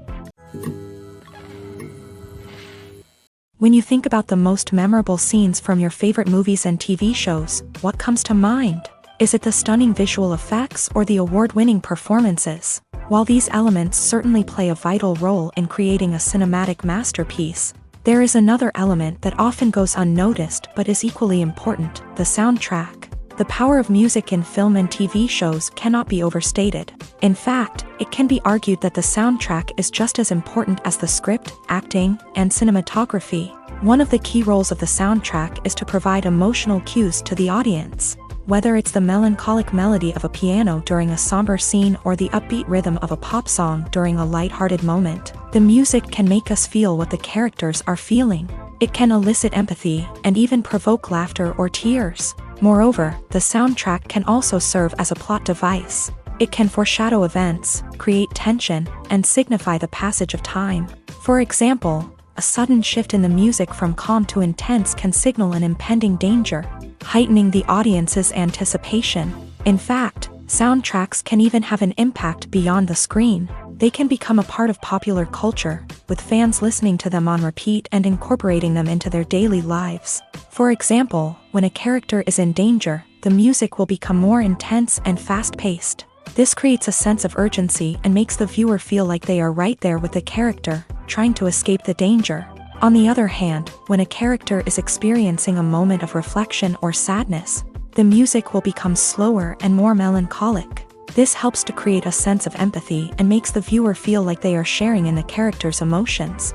When you think about the most memorable scenes from your favorite movies and TV shows, what comes to mind? Is it the stunning visual effects or the award-winning performances? While these elements certainly play a vital role in creating a cinematic masterpiece, there is another element that often goes unnoticed but is equally important: the soundtrack. The power of music in film and TV shows cannot be overstated. In fact, it can be argued that the soundtrack is just as important as the script, acting, and cinematography. One of the key roles of the soundtrack is to provide emotional cues to the audience. Whether it's the melancholic melody of a piano during a somber scene or the upbeat rhythm of a pop song during a lighthearted moment, the music can make us feel what the characters are feeling. It can elicit empathy and even provoke laughter or tears. Moreover, the soundtrack can also serve as a plot device. It can foreshadow events, create tension, and signify the passage of time. For example, a sudden shift in the music from calm to intense can signal an impending danger, heightening the audience's anticipation. In fact, soundtracks can even have an impact beyond the screen. They can become a part of popular culture, with fans listening to them on repeat and incorporating them into their daily lives. For example, when a character is in danger, the music will become more intense and fast-paced. This creates a sense of urgency and makes the viewer feel like they are right there with the character, trying to escape the danger. On the other hand, when a character is experiencing a moment of reflection or sadness, the music will become slower and more melancholic. This helps to create a sense of empathy and makes the viewer feel like they are sharing in the character's emotions.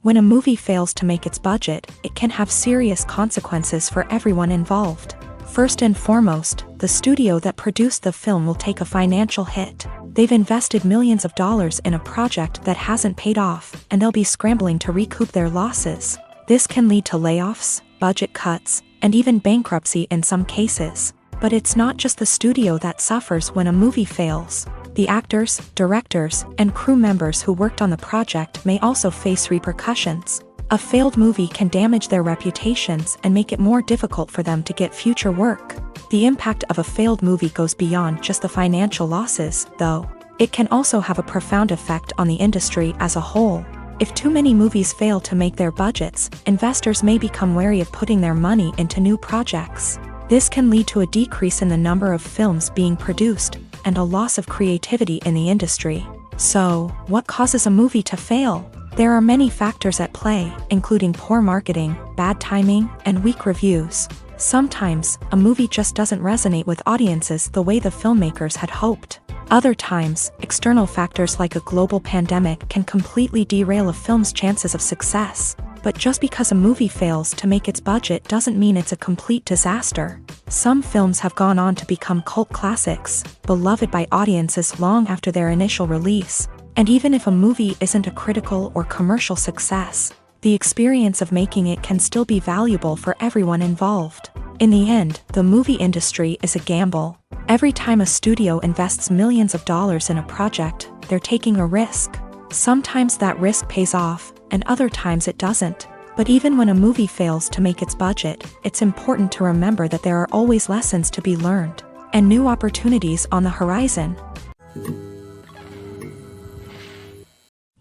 When a movie fails to make its budget, it can have serious consequences for everyone involved. First and foremost, the studio that produced the film will take a financial hit. They've invested millions of dollars in a project that hasn't paid off, and they'll be scrambling to recoup their losses. This can lead to layoffs, budget cuts, and even bankruptcy in some cases. But it's not just the studio that suffers when a movie fails. The actors, directors, and crew members who worked on the project may also face repercussions. A failed movie can damage their reputations and make it more difficult for them to get future work. The impact of a failed movie goes beyond just the financial losses, though. It can also have a profound effect on the industry as a whole. If too many movies fail to make their budgets, investors may become wary of putting their money into new projects. This can lead to a decrease in the number of films being produced, and a loss of creativity in the industry. So, what causes a movie to fail? There are many factors at play, including poor marketing, bad timing, and weak reviews. Sometimes, a movie just doesn't resonate with audiences the way the filmmakers had hoped. Other times, external factors like a global pandemic can completely derail a film's chances of success. But just because a movie fails to make its budget doesn't mean it's a complete disaster. Some films have gone on to become cult classics, beloved by audiences long after their initial release. And even if a movie isn't a critical or commercial success, the experience of making it can still be valuable for everyone involved. In the end, the movie industry is a gamble. Every time a studio invests millions of dollars in a project, they're taking a risk. Sometimes that risk pays off, and other times it doesn't. But even when a movie fails to make its budget, it's important to remember that there are always lessons to be learned. and new opportunities on the horizon.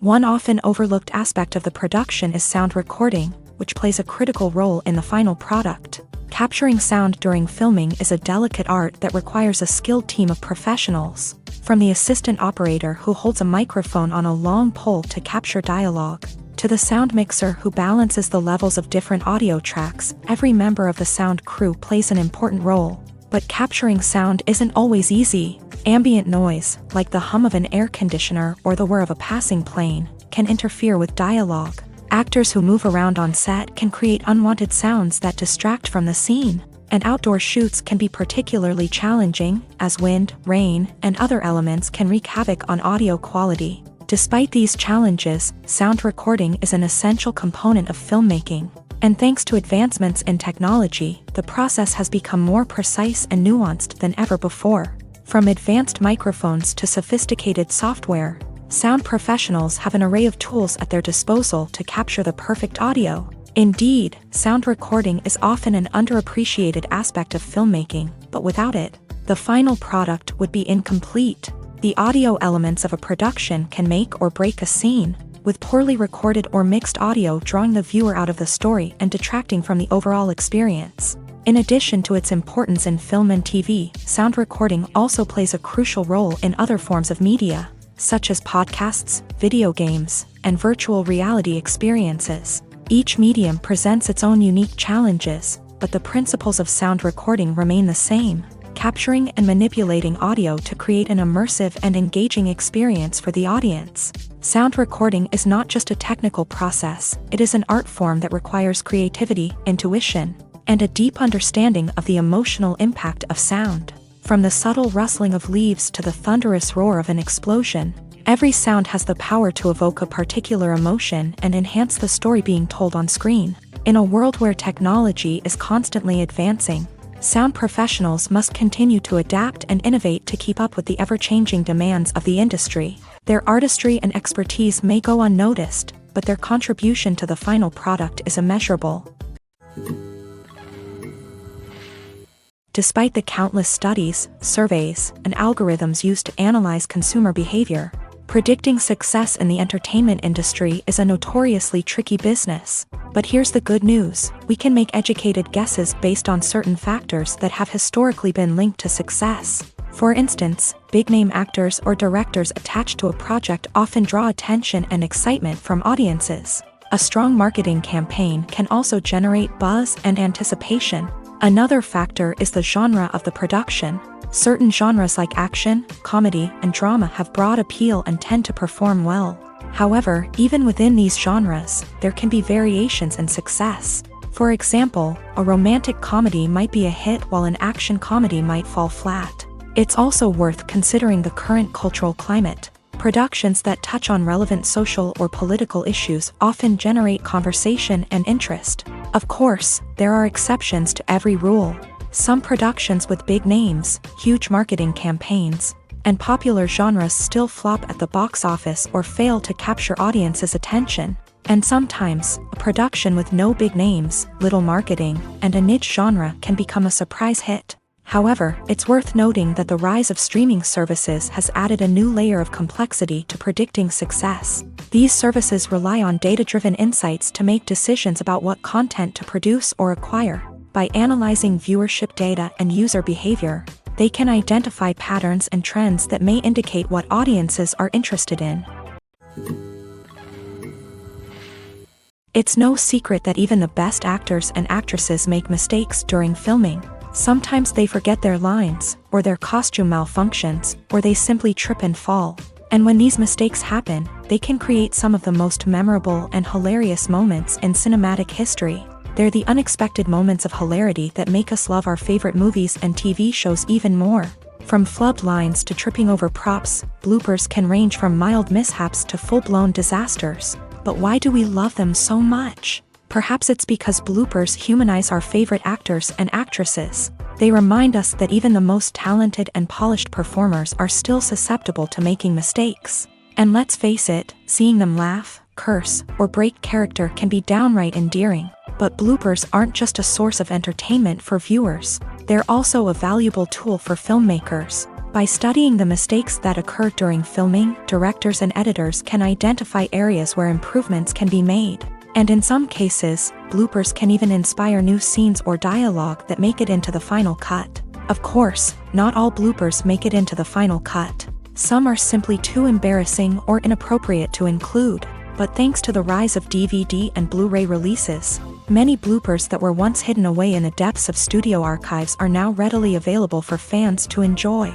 One often overlooked aspect of the production is sound recording, which plays a critical role in the final product. Capturing sound during filming is a delicate art that requires a skilled team of professionals, from the assistant operator who holds a microphone on a long pole to capture dialogue, to the sound mixer who balances the levels of different audio tracks. Every member of the sound crew plays an important role. But capturing sound isn't always easy. Ambient noise, like the hum of an air conditioner or the whir of a passing plane, can interfere with dialogue. Actors who move around on set can create unwanted sounds that distract from the scene. And outdoor shoots can be particularly challenging, as wind, rain, and other elements can wreak havoc on audio quality. Despite these challenges, sound recording is an essential component of filmmaking. And thanks to advancements in technology, the process has become more precise and nuanced than ever before. From advanced microphones to sophisticated software, sound professionals have an array of tools at their disposal to capture the perfect audio. Indeed, sound recording is often an underappreciated aspect of filmmaking, but without it, the final product would be incomplete. The audio elements of a production can make or break a scene, with poorly recorded or mixed audio drawing the viewer out of the story and detracting from the overall experience. In addition to its importance in film and TV, sound recording also plays a crucial role in other forms of media, such as podcasts, video games, and virtual reality experiences. Each medium presents its own unique challenges, but the principles of sound recording remain the same: capturing and manipulating audio to create an immersive and engaging experience for the audience. Sound recording is not just a technical process, it is an art form that requires creativity, intuition, and a deep understanding of the emotional impact of sound. From the subtle rustling of leaves to the thunderous roar of an explosion, every sound has the power to evoke a particular emotion and enhance the story being told on screen. In a world where technology is constantly advancing, sound professionals must continue to adapt and innovate to keep up with the ever-changing demands of the industry. Their artistry and expertise may go unnoticed, but their contribution to the final product is immeasurable. Despite the countless studies, surveys, and algorithms used to analyze consumer behavior, predicting success in the entertainment industry is a notoriously tricky business. But here's the good news: we can make educated guesses based on certain factors that have historically been linked to success. For instance, big-name actors or directors attached to a project often draw attention and excitement from audiences. A strong marketing campaign can also generate buzz and anticipation. Another factor is the genre of the production. Certain genres like action, comedy, and drama have broad appeal and tend to perform well. However, even within these genres, there can be variations in success. For example, a romantic comedy might be a hit while an action comedy might fall flat. It's also worth considering the current cultural climate. Productions that touch on relevant social or political issues often generate conversation and interest. Of course, there are exceptions to every rule. Some productions with big names, huge marketing campaigns, and popular genres still flop at the box office or fail to capture audiences' attention. And sometimes, a production with no big names, little marketing, and a niche genre can become a surprise hit. However, it's worth noting that the rise of streaming services has added a new layer of complexity to predicting success. These services rely on data-driven insights to make decisions about what content to produce or acquire. By analyzing viewership data and user behavior, they can identify patterns and trends that may indicate what audiences are interested in. It's no secret that even the best actors and actresses make mistakes during filming. Sometimes they forget their lines, or their costume malfunctions, or they simply trip and fall. And when these mistakes happen, they can create some of the most memorable and hilarious moments in cinematic history. They're the unexpected moments of hilarity that make us love our favorite movies and TV shows even more. From flubbed lines to tripping over props, bloopers can range from mild mishaps to full-blown disasters. But why do we love them so much? Perhaps it's because bloopers humanize our favorite actors and actresses. They remind us that even the most talented and polished performers are still susceptible to making mistakes. And let's face it, seeing them laugh, curse, or break character can be downright endearing. But bloopers aren't just a source of entertainment for viewers. They're also a valuable tool for filmmakers. By studying the mistakes that occur during filming, directors and editors can identify areas where improvements can be made. And in some cases, bloopers can even inspire new scenes or dialogue that make it into the final cut. Of course, not all bloopers make it into the final cut. Some are simply too embarrassing or inappropriate to include. But thanks to the rise of DVD and Blu-ray releases, many bloopers that were once hidden away in the depths of studio archives are now readily available for fans to enjoy.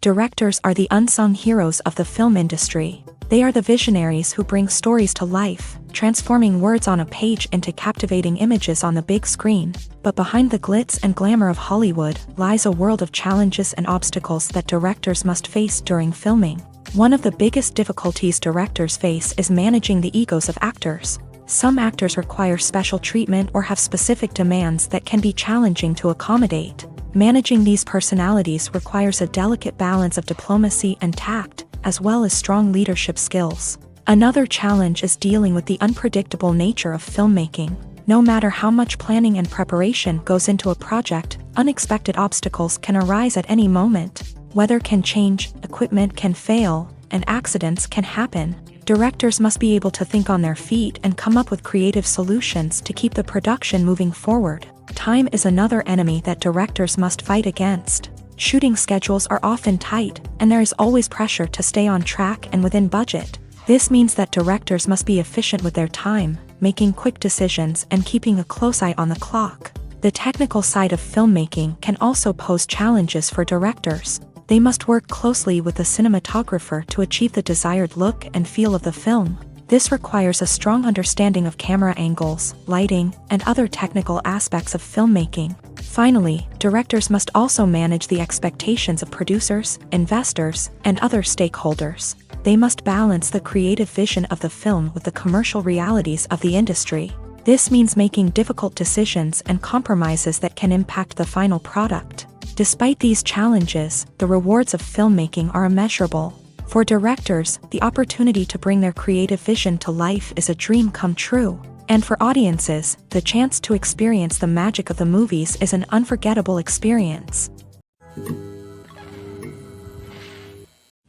Directors are the unsung heroes of the film industry. They are the visionaries who bring stories to life, transforming words on a page into captivating images on the big screen. But behind the glitz and glamour of Hollywood lies a world of challenges and obstacles that directors must face during filming. One of the biggest difficulties directors face is managing the egos of actors. Some actors require special treatment or have specific demands that can be challenging to accommodate. Managing these personalities requires a delicate balance of diplomacy and tact, as well as strong leadership skills. Another challenge is dealing with the unpredictable nature of filmmaking. No matter how much planning and preparation goes into a project, unexpected obstacles can arise at any moment. Weather can change, equipment can fail, and accidents can happen. Directors must be able to think on their feet and come up with creative solutions to keep the production moving forward. Time is another enemy that directors must fight against. Shooting schedules are often tight, and there is always pressure to stay on track and within budget. This means that directors must be efficient with their time, making quick decisions and keeping a close eye on the clock. The technical side of filmmaking can also pose challenges for directors. They must work closely with the cinematographer to achieve the desired look and feel of the film. This requires a strong understanding of camera angles, lighting, and other technical aspects of filmmaking. Finally, directors must also manage the expectations of producers, investors, and other stakeholders. They must balance the creative vision of the film with the commercial realities of the industry. This means making difficult decisions and compromises that can impact the final product. Despite these challenges, the rewards of filmmaking are immeasurable. For directors, the opportunity to bring their creative vision to life is a dream come true. And for audiences, the chance to experience the magic of the movies is an unforgettable experience.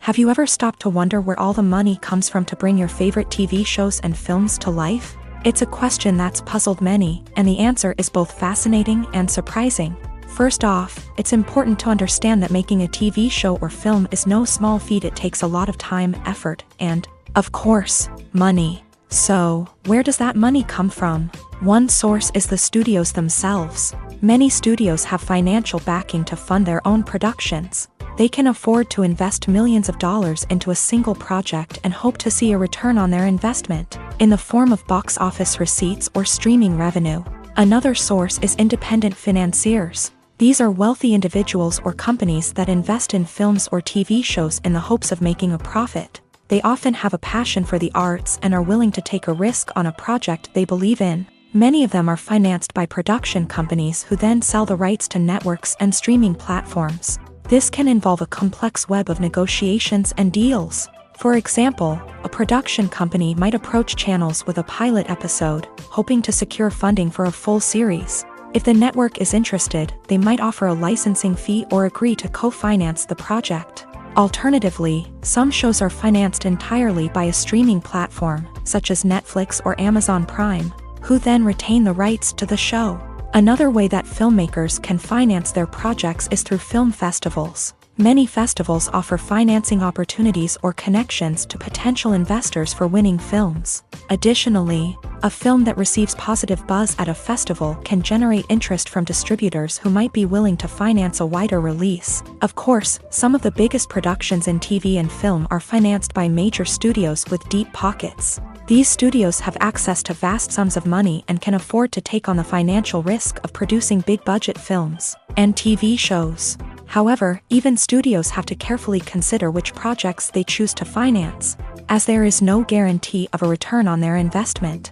Have you ever stopped to wonder where all the money comes from to bring your favorite TV shows and films to life? It's a question that's puzzled many, and the answer is both fascinating and surprising. First off, it's important to understand that making a TV show or film is no small feat. It takes a lot of time, effort, and, of course, money. So, where does that money come from? One source is the studios themselves. Many studios have financial backing to fund their own productions. They can afford to invest millions of dollars into a single project and hope to see a return on their investment, in the form of box office receipts or streaming revenue. Another source is independent financiers. These are wealthy individuals or companies that invest in films or TV shows in the hopes of making a profit. They often have a passion for the arts and are willing to take a risk on a project they believe in. Many of them are financed by production companies who then sell the rights to networks and streaming platforms. This can involve a complex web of negotiations and deals. For example, a production company might approach channels with a pilot episode, hoping to secure funding for a full series. If the network is interested, they might offer a licensing fee or agree to co-finance the project. Alternatively, some shows are financed entirely by a streaming platform, such as Netflix or Amazon Prime, who then retain the rights to the show. Another way that filmmakers can finance their projects is through film festivals. Many festivals offer financing opportunities or connections to potential investors for winning films. Additionally, a film that receives positive buzz at a festival can generate interest from distributors who might be willing to finance a wider release. Of course, some of the biggest productions in TV and film are financed by major studios with deep pockets. These studios have access to vast sums of money and can afford to take on the financial risk of producing big-budget films and TV shows. However, even studios have to carefully consider which projects they choose to finance, as there is no guarantee of a return on their investment.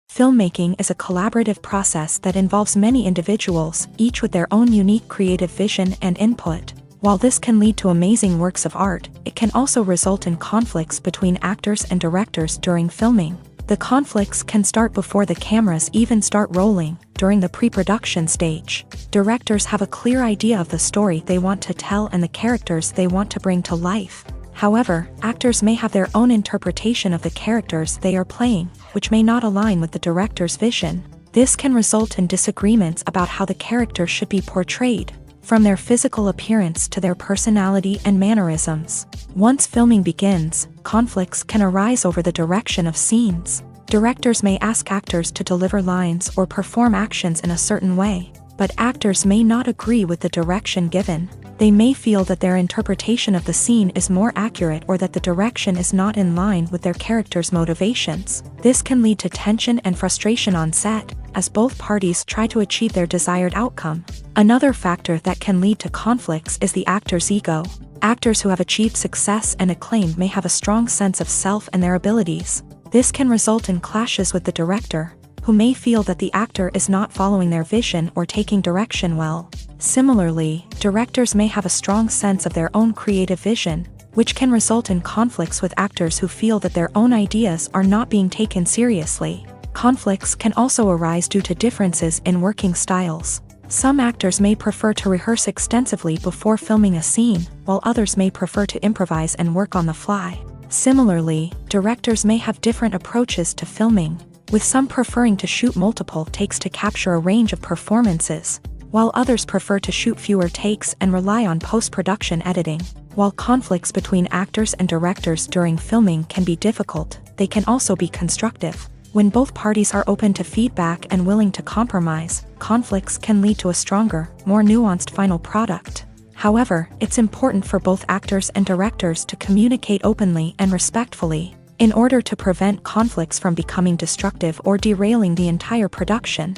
Filmmaking is a collaborative process that involves many individuals, each with their own unique creative vision and input. While this can lead to amazing works of art, it can also result in conflicts between actors and directors during filming. The conflicts can start before the cameras even start rolling, during the pre-production stage. Directors have a clear idea of the story they want to tell and the characters they want to bring to life. However, actors may have their own interpretation of the characters they are playing, which may not align with the director's vision. This can result in disagreements about how the character should be portrayed, from their physical appearance to their personality and mannerisms. Once filming begins, conflicts can arise over the direction of scenes. Directors may ask actors to deliver lines or perform actions in a certain way, but actors may not agree with the direction given. They may feel that their interpretation of the scene is more accurate or that the direction is not in line with their character's motivations. This can lead to tension and frustration on set, as both parties try to achieve their desired outcome. Another factor that can lead to conflicts is the actor's ego. Actors who have achieved success and acclaim may have a strong sense of self and their abilities. This can result in clashes with the director, who may feel that the actor is not following their vision or taking direction well. Similarly, directors may have a strong sense of their own creative vision, which can result in conflicts with actors who feel that their own ideas are not being taken seriously. Conflicts can also arise due to differences in working styles. Some actors may prefer to rehearse extensively before filming a scene, while others may prefer to improvise and work on the fly. Similarly, directors may have different approaches to filming, with some preferring to shoot multiple takes to capture a range of performances, while others prefer to shoot fewer takes and rely on post-production editing. While conflicts between actors and directors during filming can be difficult, they can also be constructive. When both parties are open to feedback and willing to compromise, conflicts can lead to a stronger, more nuanced final product. However, it's important for both actors and directors to communicate openly and respectfully, in order to prevent conflicts from becoming destructive or derailing the entire production.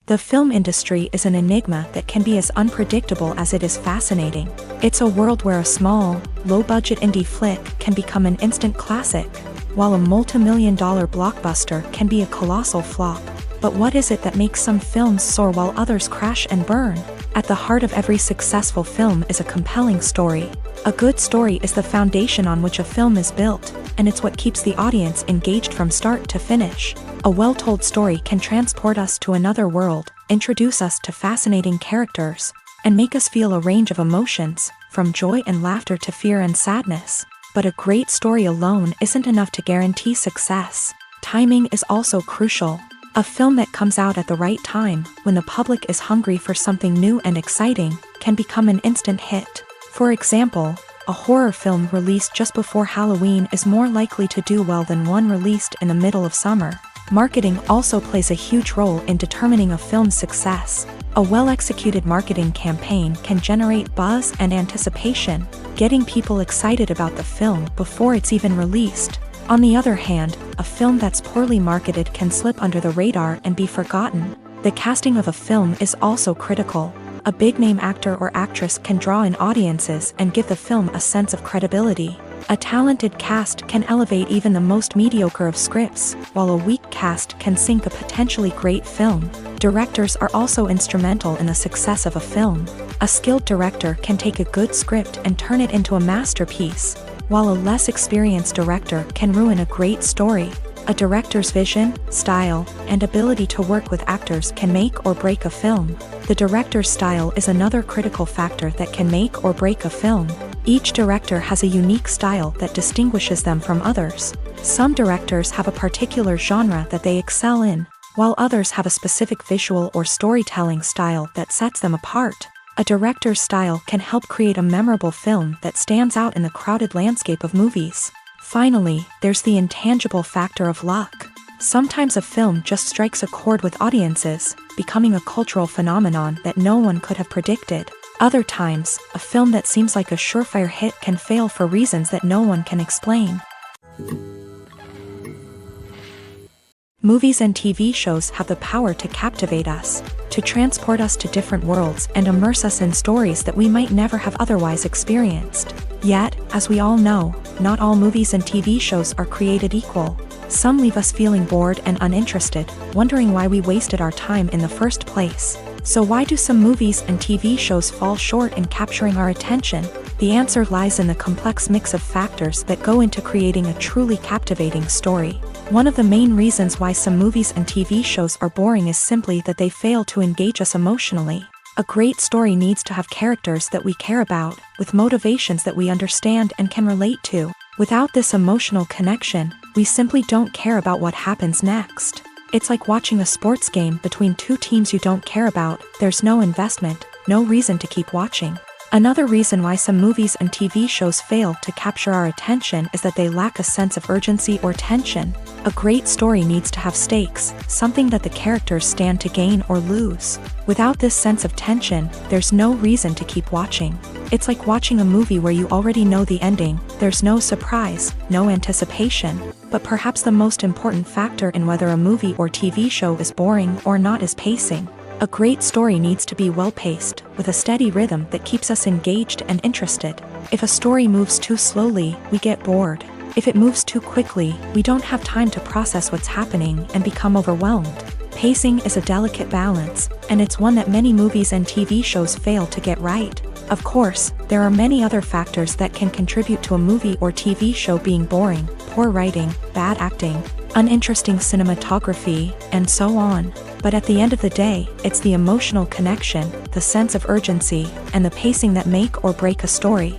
The film industry is an enigma that can be as unpredictable as it is fascinating. It's a world where a small, low-budget indie flick can become an instant classic, while a multi-million-dollar blockbuster can be a colossal flop. But what is it that makes some films soar while others crash and burn? At the heart of every successful film is a compelling story. A good story is the foundation on which a film is built, and it's what keeps the audience engaged from start to finish. A well-told story can transport us to another world, introduce us to fascinating characters, and make us feel a range of emotions, from joy and laughter to fear and sadness. But a great story alone isn't enough to guarantee success. Timing is also crucial. A film that comes out at the right time, when the public is hungry for something new and exciting, can become an instant hit. For example, a horror film released just before Halloween is more likely to do well than one released in the middle of summer. Marketing also plays a huge role in determining a film's success. A well-executed marketing campaign can generate buzz and anticipation, getting people excited about the film before it's even released. On the other hand, a film that's poorly marketed can slip under the radar and be forgotten. The casting of a film is also critical. A big-name actor or actress can draw in audiences and give the film a sense of credibility. A talented cast can elevate even the most mediocre of scripts, while a weak cast can sink a potentially great film. Directors are also instrumental in the success of a film. A skilled director can take a good script and turn it into a masterpiece, while a less experienced director can ruin a great story. A director's vision, style, and ability to work with actors can make or break a film. The director's style is another critical factor that can make or break a film. Each director has a unique style that distinguishes them from others. Some directors have a particular genre that they excel in, while others have a specific visual or storytelling style that sets them apart. A director's style can help create a memorable film that stands out in the crowded landscape of movies. Finally, there's the intangible factor of luck. Sometimes a film just strikes a chord with audiences, becoming a cultural phenomenon that no one could have predicted. Other times, a film that seems like a surefire hit can fail for reasons that no one can explain. Movies and TV shows have the power to captivate us, to transport us to different worlds and immerse us in stories that we might never have otherwise experienced. Yet, as we all know, not all movies and TV shows are created equal. Some leave us feeling bored and uninterested, wondering why we wasted our time in the first place. So why do some movies and TV shows fall short in capturing our attention? The answer lies in the complex mix of factors that go into creating a truly captivating story. One of the main reasons why some movies and TV shows are boring is simply that they fail to engage us emotionally. A great story needs to have characters that we care about, with motivations that we understand and can relate to. Without this emotional connection, we simply don't care about what happens next. It's like watching a sports game between two teams you don't care about. There's no investment, no reason to keep watching. Another reason why some movies and TV shows fail to capture our attention is that they lack a sense of urgency or tension. A great story needs to have stakes, something that the characters stand to gain or lose. Without this sense of tension, there's no reason to keep watching. It's like watching a movie where you already know the ending. There's no surprise, no anticipation. But perhaps the most important factor in whether a movie or TV show is boring or not is pacing. A great story needs to be well-paced, with a steady rhythm that keeps us engaged and interested. If a story moves too slowly, we get bored. If it moves too quickly, we don't have time to process what's happening and become overwhelmed. Pacing is a delicate balance, and it's one that many movies and TV shows fail to get right. Of course, there are many other factors that can contribute to a movie or TV show being boring: poor writing, bad acting, uninteresting cinematography, and so on. But at the end of the day, it's the emotional connection, the sense of urgency, and the pacing that make or break a story.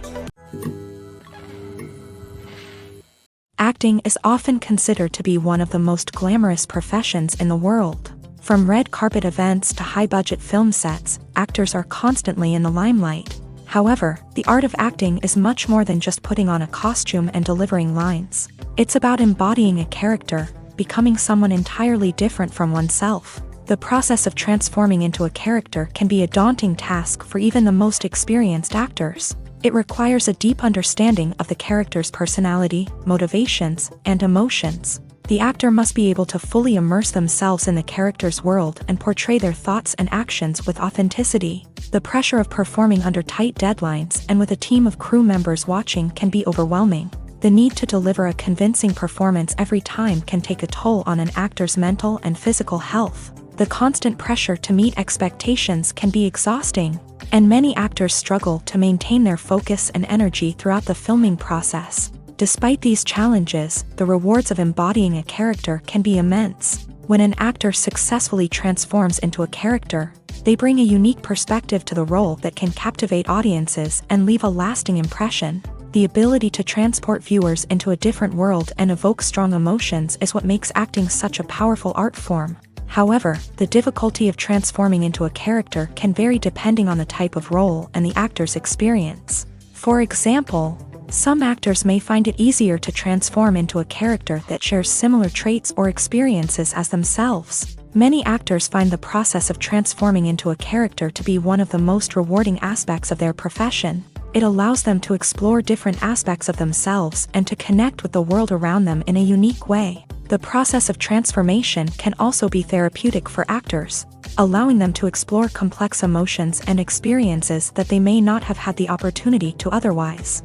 Acting is often considered to be one of the most glamorous professions in the world. From red carpet events to high-budget film sets, actors are constantly in the limelight. However, the art of acting is much more than just putting on a costume and delivering lines. It's about embodying a character, becoming someone entirely different from oneself. The process of transforming into a character can be a daunting task for even the most experienced actors. It requires a deep understanding of the character's personality, motivations, and emotions. The actor must be able to fully immerse themselves in the character's world and portray their thoughts and actions with authenticity. The pressure of performing under tight deadlines and with a team of crew members watching can be overwhelming. The need to deliver a convincing performance every time can take a toll on an actor's mental and physical health. The constant pressure to meet expectations can be exhausting, and many actors struggle to maintain their focus and energy throughout the filming process. Despite these challenges, the rewards of embodying a character can be immense. When an actor successfully transforms into a character, they bring a unique perspective to the role that can captivate audiences and leave a lasting impression. The ability to transport viewers into a different world and evoke strong emotions is what makes acting such a powerful art form. However, the difficulty of transforming into a character can vary depending on the type of role and the actor's experience. For example, some actors may find it easier to transform into a character that shares similar traits or experiences as themselves. Many actors find the process of transforming into a character to be one of the most rewarding aspects of their profession. It allows them to explore different aspects of themselves and to connect with the world around them in a unique way. The process of transformation can also be therapeutic for actors, allowing them to explore complex emotions and experiences that they may not have had the opportunity to otherwise.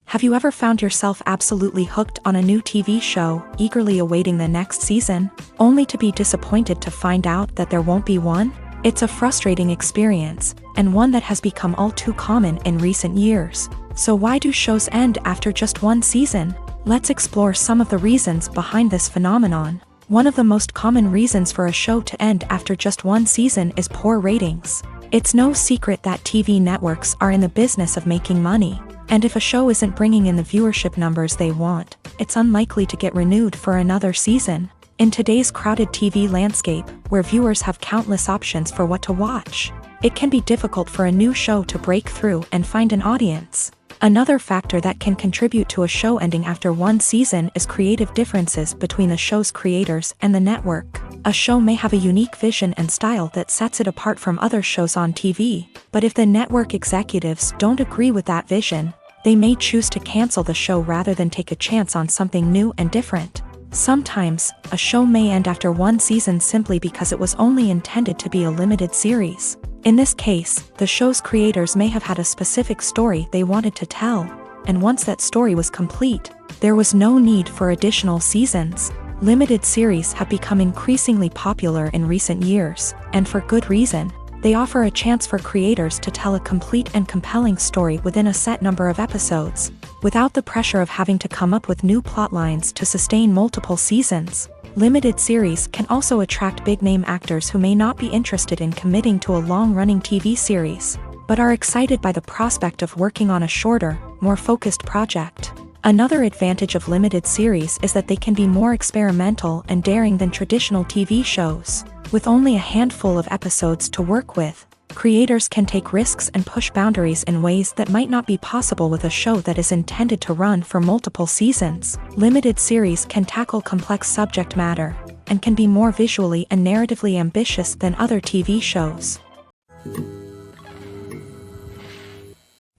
Have you ever found yourself absolutely hooked on a new TV show, eagerly awaiting the next season, only to be disappointed to find out that there won't be one? It's a frustrating experience, and one that has become all too common in recent years. So why do shows end after just one season? Let's explore some of the reasons behind this phenomenon. One of the most common reasons for a show to end after just one season is poor ratings. It's no secret that TV networks are in the business of making money, and if a show isn't bringing in the viewership numbers they want, it's unlikely to get renewed for another season. In today's crowded TV landscape, where viewers have countless options for what to watch, it can be difficult for a new show to break through and find an audience. Another factor that can contribute to a show ending after one season is creative differences between the show's creators and the network. A show may have a unique vision and style that sets it apart from other shows on TV, but if the network executives don't agree with that vision, they may choose to cancel the show rather than take a chance on something new and different. Sometimes, a show may end after one season simply because it was only intended to be a limited series. In this case, the show's creators may have had a specific story they wanted to tell, and once that story was complete, there was no need for additional seasons. Limited series have become increasingly popular in recent years, and for good reason. They offer a chance for creators to tell a complete and compelling story within a set number of episodes, without the pressure of having to come up with new plotlines to sustain multiple seasons. Limited series can also attract big-name actors who may not be interested in committing to a long-running TV series, but are excited by the prospect of working on a shorter, more focused project. Another advantage of limited series is that they can be more experimental and daring than traditional TV shows. With only a handful of episodes to work with, creators can take risks and push boundaries in ways that might not be possible with a show that is intended to run for multiple seasons. Limited series can tackle complex subject matter, and can be more visually and narratively ambitious than other TV shows.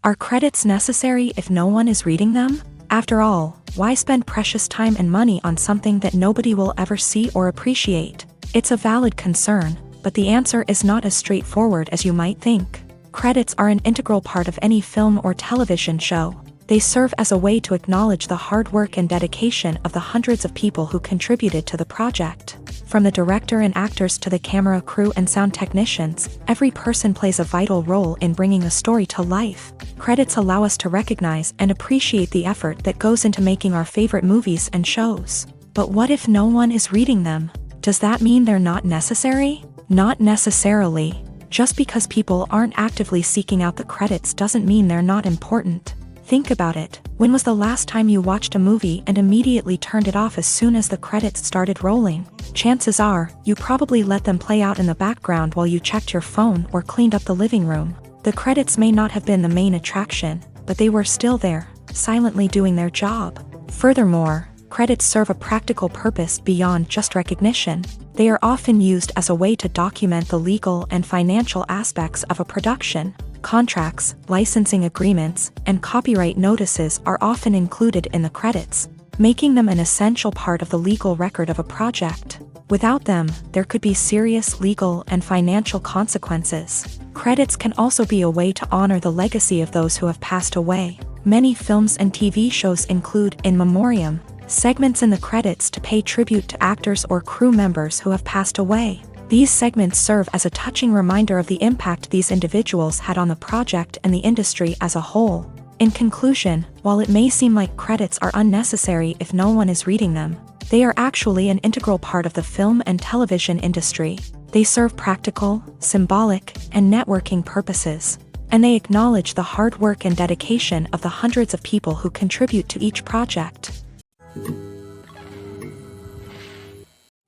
Are credits necessary if no one is reading them? After all, why spend precious time and money on something that nobody will ever see or appreciate? It's a valid concern, but the answer is not as straightforward as you might think. Credits are an integral part of any film or television show. They serve as a way to acknowledge the hard work and dedication of the hundreds of people who contributed to the project. From the director and actors to the camera crew and sound technicians, every person plays a vital role in bringing a story to life. Credits allow us to recognize and appreciate the effort that goes into making our favorite movies and shows. But what if no one is reading them? Does that mean they're not necessary? Not necessarily. Just because people aren't actively seeking out the credits doesn't mean they're not important. Think about it. When was the last time you watched a movie and immediately turned it off as soon as the credits started rolling? Chances are, you probably let them play out in the background while you checked your phone or cleaned up the living room. The credits may not have been the main attraction, but they were still there, silently doing their job. Furthermore, credits serve a practical purpose beyond just recognition. They are often used as a way to document the legal and financial aspects of a production. Contracts, licensing agreements, and copyright notices are often included in the credits, making them an essential part of the legal record of a project. Without them, there could be serious legal and financial consequences. Credits can also be a way to honor the legacy of those who have passed away. Many films and TV shows include in memoriam segments in the credits to pay tribute to actors or crew members who have passed away. These segments serve as a touching reminder of the impact these individuals had on the project and the industry as a whole. In conclusion, while it may seem like credits are unnecessary if no one is reading them, they are actually an integral part of the film and television industry. They serve practical, symbolic, and networking purposes, and they acknowledge the hard work and dedication of the hundreds of people who contribute to each project.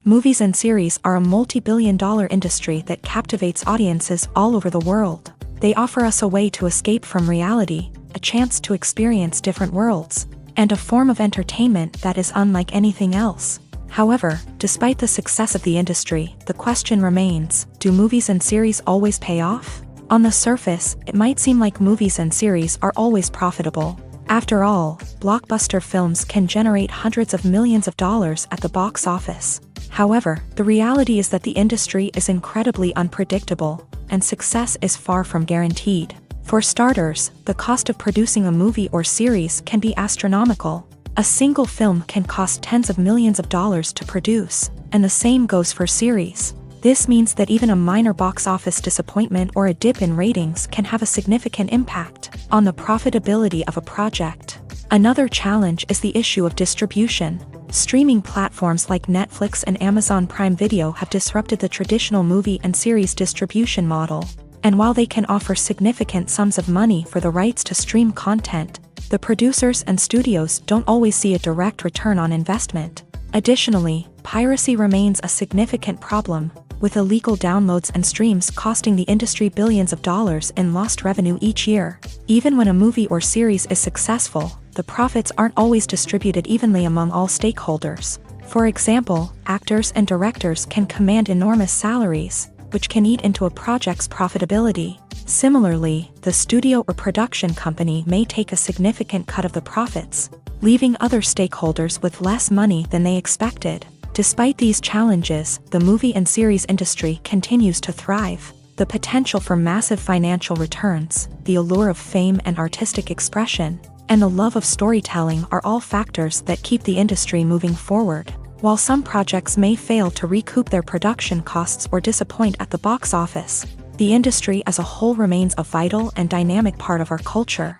Movies and series are a multi-billion-dollar industry that captivates audiences all over the world. They offer us a way to escape from reality, a chance to experience different worlds, and a form of entertainment that is unlike anything else. However, despite the success of the industry, the question remains, do movies and series always pay off? On the surface, it might seem like movies and series are always profitable. After all, blockbuster films can generate hundreds of millions of dollars at the box office. However, the reality is that the industry is incredibly unpredictable, and success is far from guaranteed. For starters, the cost of producing a movie or series can be astronomical. A single film can cost tens of millions of dollars to produce, and the same goes for series. This means that even a minor box office disappointment or a dip in ratings can have a significant impact on the profitability of a project. Another challenge is the issue of distribution. Streaming platforms like Netflix and Amazon Prime Video have disrupted the traditional movie and series distribution model. And while they can offer significant sums of money for the rights to stream content, the producers and studios don't always see a direct return on investment. Additionally, piracy remains a significant problem, with illegal downloads and streams costing the industry billions of dollars in lost revenue each year. Even when a movie or series is successful, the profits aren't always distributed evenly among all stakeholders. For example, actors and directors can command enormous salaries, which can eat into a project's profitability. Similarly, the studio or production company may take a significant cut of the profits, leaving other stakeholders with less money than they expected. Despite these challenges, the movie and series industry continues to thrive. The potential for massive financial returns, the allure of fame and artistic expression, and the love of storytelling are all factors that keep the industry moving forward. While some projects may fail to recoup their production costs or disappoint at the box office, the industry as a whole remains a vital and dynamic part of our culture.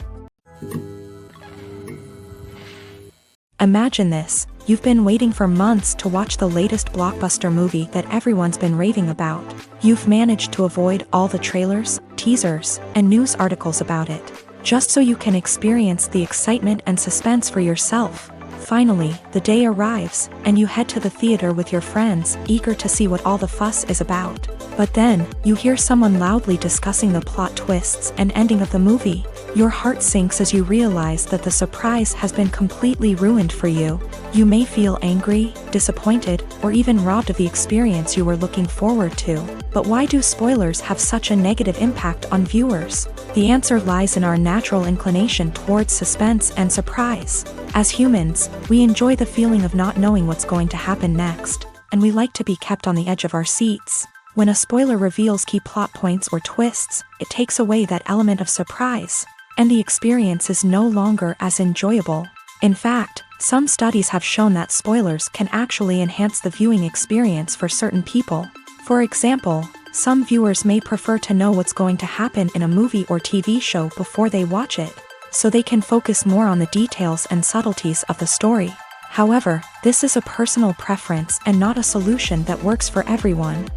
Imagine this: you've been waiting for months to watch the latest blockbuster movie that everyone's been raving about. You've managed to avoid all the trailers, teasers, and news articles about it, just so you can experience the excitement and suspense for yourself. Finally, the day arrives, and you head to the theater with your friends, eager to see what all the fuss is about. But then, you hear someone loudly discussing the plot twists and ending of the movie. Your heart sinks as you realize that the surprise has been completely ruined for you. You may feel angry, disappointed, or even robbed of the experience you were looking forward to. But why do spoilers have such a negative impact on viewers? The answer lies in our natural inclination towards suspense and surprise. As humans, we enjoy the feeling of not knowing what's going to happen next, and we like to be kept on the edge of our seats. When a spoiler reveals key plot points or twists, it takes away that element of surprise, and the experience is no longer as enjoyable. In fact, some studies have shown that spoilers can actually enhance the viewing experience for certain people. For example, some viewers may prefer to know what's going to happen in a movie or TV show before they watch it, so they can focus more on the details and subtleties of the story. However, this is a personal preference and not a solution that works for everyone.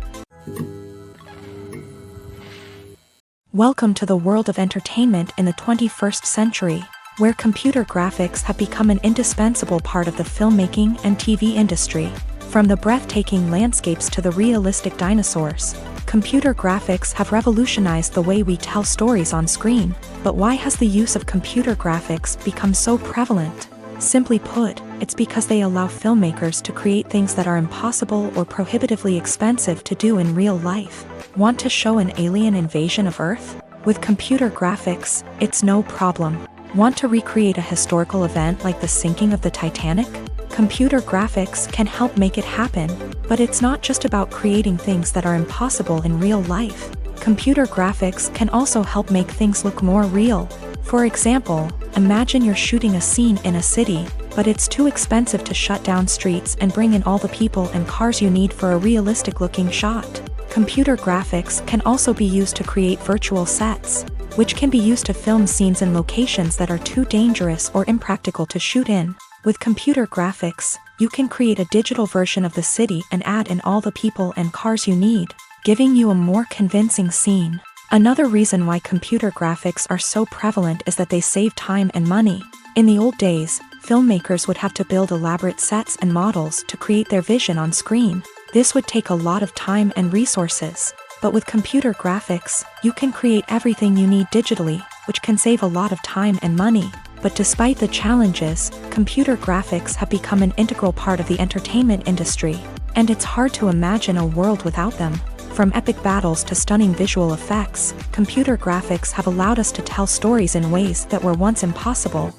Welcome to the world of entertainment in the 21st century, where computer graphics have become an indispensable part of the filmmaking and TV industry. From the breathtaking landscapes to the realistic dinosaurs, computer graphics have revolutionized the way we tell stories on screen. But why has the use of computer graphics become so prevalent? Simply put, it's because they allow filmmakers to create things that are impossible or prohibitively expensive to do in real life. Want to show an alien invasion of Earth? With computer graphics, it's no problem. Want to recreate a historical event like the sinking of the Titanic? Computer graphics can help make it happen. But it's not just about creating things that are impossible in real life. Computer graphics can also help make things look more real. For example, imagine you're shooting a scene in a city, but it's too expensive to shut down streets and bring in all the people and cars you need for a realistic-looking shot. Computer graphics can also be used to create virtual sets, which can be used to film scenes in locations that are too dangerous or impractical to shoot in. With computer graphics, you can create a digital version of the city and add in all the people and cars you need, giving you a more convincing scene. Another reason why computer graphics are so prevalent is that they save time and money. In the old days, filmmakers would have to build elaborate sets and models to create their vision on screen. This would take a lot of time and resources. But with computer graphics, you can create everything you need digitally, which can save a lot of time and money. But despite the challenges, computer graphics have become an integral part of the entertainment industry, and it's hard to imagine a world without them. From epic battles to stunning visual effects, computer graphics have allowed us to tell stories in ways that were once impossible.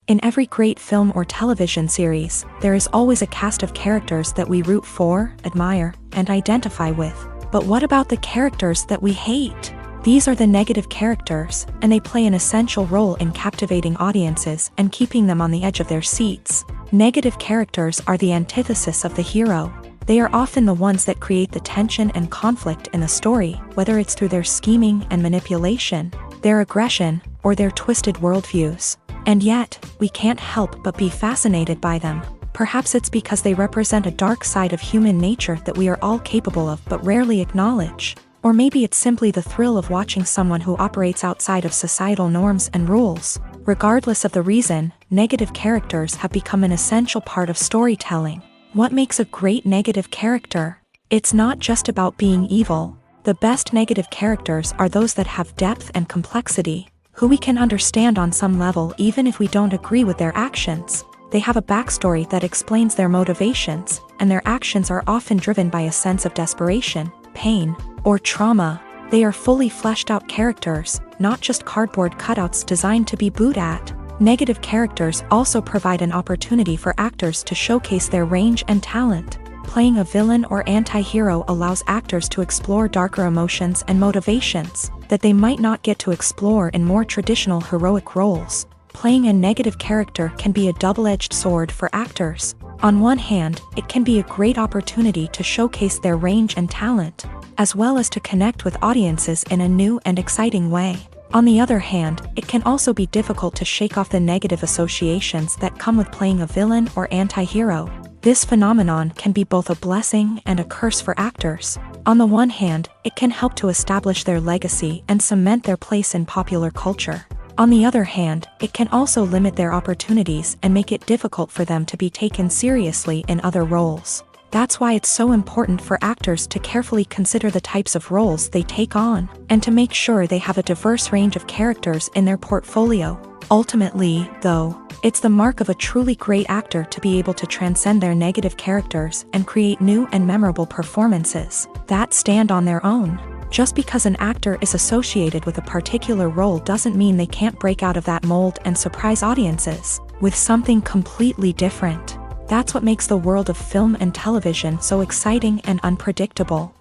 In every great film or television series, there is always a cast of characters that we root for, admire, and identify with. But what about the characters that we hate? These are the negative characters, and they play an essential role in captivating audiences and keeping them on the edge of their seats. Negative characters are the antithesis of the hero. They are often the ones that create the tension and conflict in the story, whether it's through their scheming and manipulation, their aggression, or their twisted worldviews. And yet, we can't help but be fascinated by them. Perhaps it's because they represent a dark side of human nature that we are all capable of but rarely acknowledge. Or maybe it's simply the thrill of watching someone who operates outside of societal norms and rules. Regardless of the reason, negative characters have become an essential part of storytelling. What makes a great negative character? It's not just about being evil. The best negative characters are those that have depth and complexity, who we can understand on some level even if we don't agree with their actions. They have a backstory that explains their motivations, and their actions are often driven by a sense of desperation, pain, or trauma. They are fully fleshed out characters, not just cardboard cutouts designed to be booed at. Negative characters also provide an opportunity for actors to showcase their range and talent. Playing a villain or anti-hero allows actors to explore darker emotions and motivations that they might not get to explore in more traditional heroic roles. Playing a negative character can be a double-edged sword for actors. On one hand, it can be a great opportunity to showcase their range and talent, as well as to connect with audiences in a new and exciting way. On the other hand, it can also be difficult to shake off the negative associations that come with playing a villain or anti-hero. This phenomenon can be both a blessing and a curse for actors. On the one hand, it can help to establish their legacy and cement their place in popular culture. On the other hand, it can also limit their opportunities and make it difficult for them to be taken seriously in other roles. That's why it's so important for actors to carefully consider the types of roles they take on, and to make sure they have a diverse range of characters in their portfolio. Ultimately, though, it's the mark of a truly great actor to be able to transcend their negative characters and create new and memorable performances that stand on their own. Just because an actor is associated with a particular role doesn't mean they can't break out of that mold and surprise audiences with something completely different. That's what makes the world of film and television so exciting and unpredictable.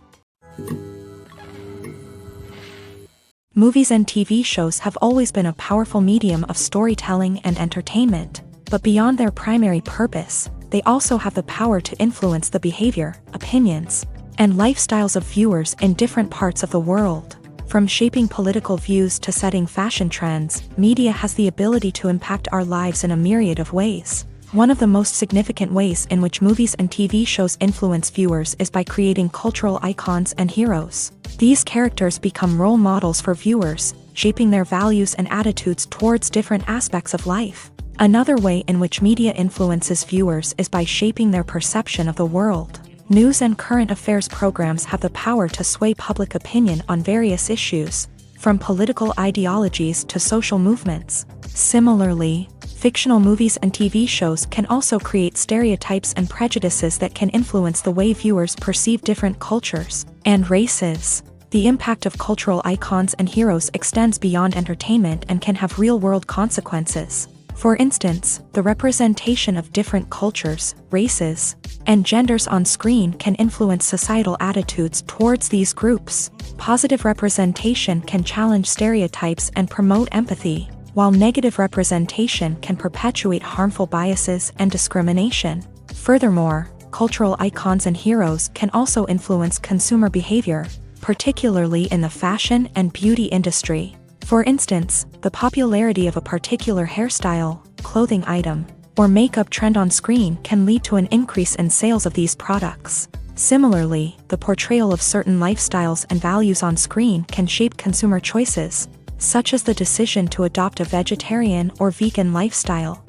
Movies and TV shows have always been a powerful medium of storytelling and entertainment, but beyond their primary purpose, they also have the power to influence the behavior, opinions, and lifestyles of viewers in different parts of the world. From shaping political views to setting fashion trends, media has the ability to impact our lives in a myriad of ways. One of the most significant ways in which movies and TV shows influence viewers is by creating cultural icons and heroes. These characters become role models for viewers, shaping their values and attitudes towards different aspects of life. Another way in which media influences viewers is by shaping their perception of the world. News and current affairs programs have the power to sway public opinion on various issues, from political ideologies to social movements. Similarly, fictional movies and TV shows can also create stereotypes and prejudices that can influence the way viewers perceive different cultures and races. The impact of cultural icons and heroes extends beyond entertainment and can have real-world consequences. For instance, the representation of different cultures, races, and genders on screen can influence societal attitudes towards these groups. Positive representation can challenge stereotypes and promote empathy, while negative representation can perpetuate harmful biases and discrimination. Furthermore, cultural icons and heroes can also influence consumer behavior, particularly in the fashion and beauty industry. For instance, the popularity of a particular hairstyle, clothing item, or makeup trend on screen can lead to an increase in sales of these products. Similarly, the portrayal of certain lifestyles and values on screen can shape consumer choices, such as the decision to adopt a vegetarian or vegan lifestyle.